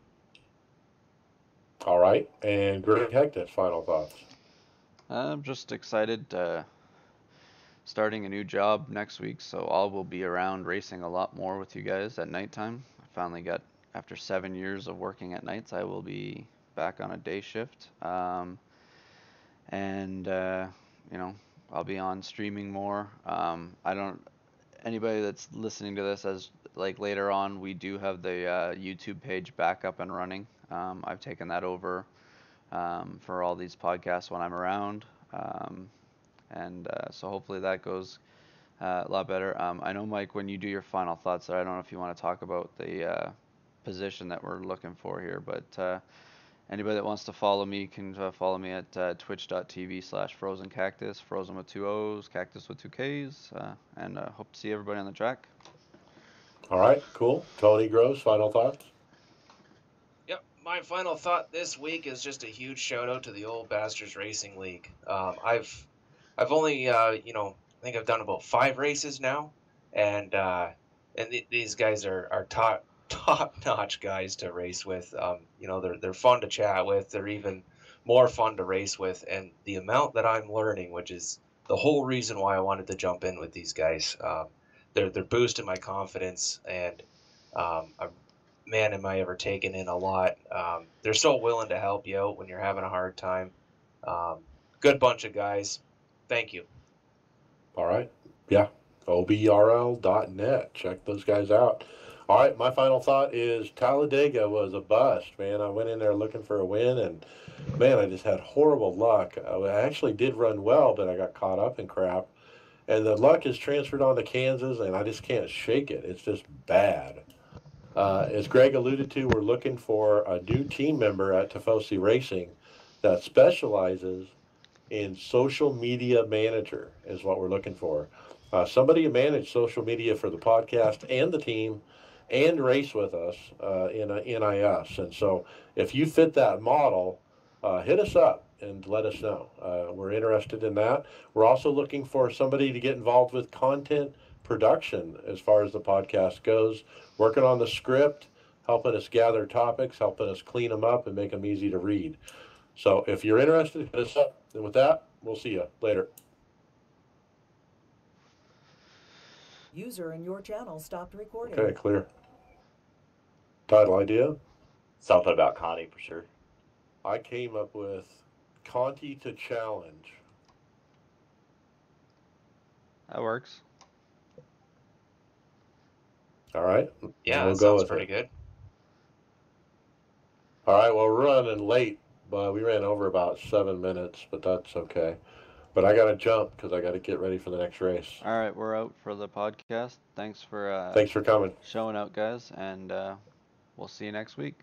All right. And Greg Hector, final thoughts. I'm just excited starting a new job next week, so I will be around racing a lot more with you guys at nighttime. I finally got, after 7 years of working at nights, I will be back on a day shift. You know, I'll be on streaming more. Anybody that's listening to this, as like later on, we do have the YouTube page back up and running. I've taken that over for all these podcasts when I'm around. So hopefully that goes a lot better. I know, Mike, when you do your final thoughts there, I don't know if you want to talk about the position that we're looking for here, but anybody that wants to follow me can follow me at twitch.tv/frozencactus, frozen with 2 O's, cactus with 2 K's, and hope to see everybody on the track. All right, cool. Tony Gross, final thoughts. Yep, my final thought this week is just a huge shout out to the Old Bastards Racing League. I've only I think I've done about 5 races now, and these guys are top notch guys to race with. They're fun to chat with. They're even more fun to race with, and the amount that I'm learning, which is the whole reason why I wanted to jump in with these guys. They're boosting my confidence, and man, am I ever taking in a lot. They're so willing to help you out when you're having a hard time. Good bunch of guys. Thank you. All right. Yeah. OBRL.net. Check those guys out. All right. My final thought is Talladega was a bust, man. I went in there looking for a win, and man, I just had horrible luck. I actually did run well, but I got caught up in crap. And the luck is transferred on to Kansas, and I just can't shake it. It's just bad. As Greg alluded to, we're looking for a new team member at Tifosi Racing that specializes in social media manager is what we're looking for. Somebody to manage social media for the podcast and the team and race with us in a NIS. And so if you fit that model, hit us up and let us know. We're interested in that. We're also looking for somebody to get involved with content production as far as the podcast goes, working on the script, helping us gather topics, helping us clean them up and make them easy to read. So if you're interested, hit us up. And with that, we'll see you later. User in your channel stopped recording. Okay, clear. Title idea? Something about Connie for sure. I came up with Conti to challenge. That works. All right. Yeah, we'll that go sounds with pretty it. good. All right. Well, we're running late, but we ran over about 7 minutes, but that's okay. But I got to jump because I got to get ready for the next race. All right, we're out for the podcast. Thanks for Thanks for coming. showing out, guys, and we'll see you next week.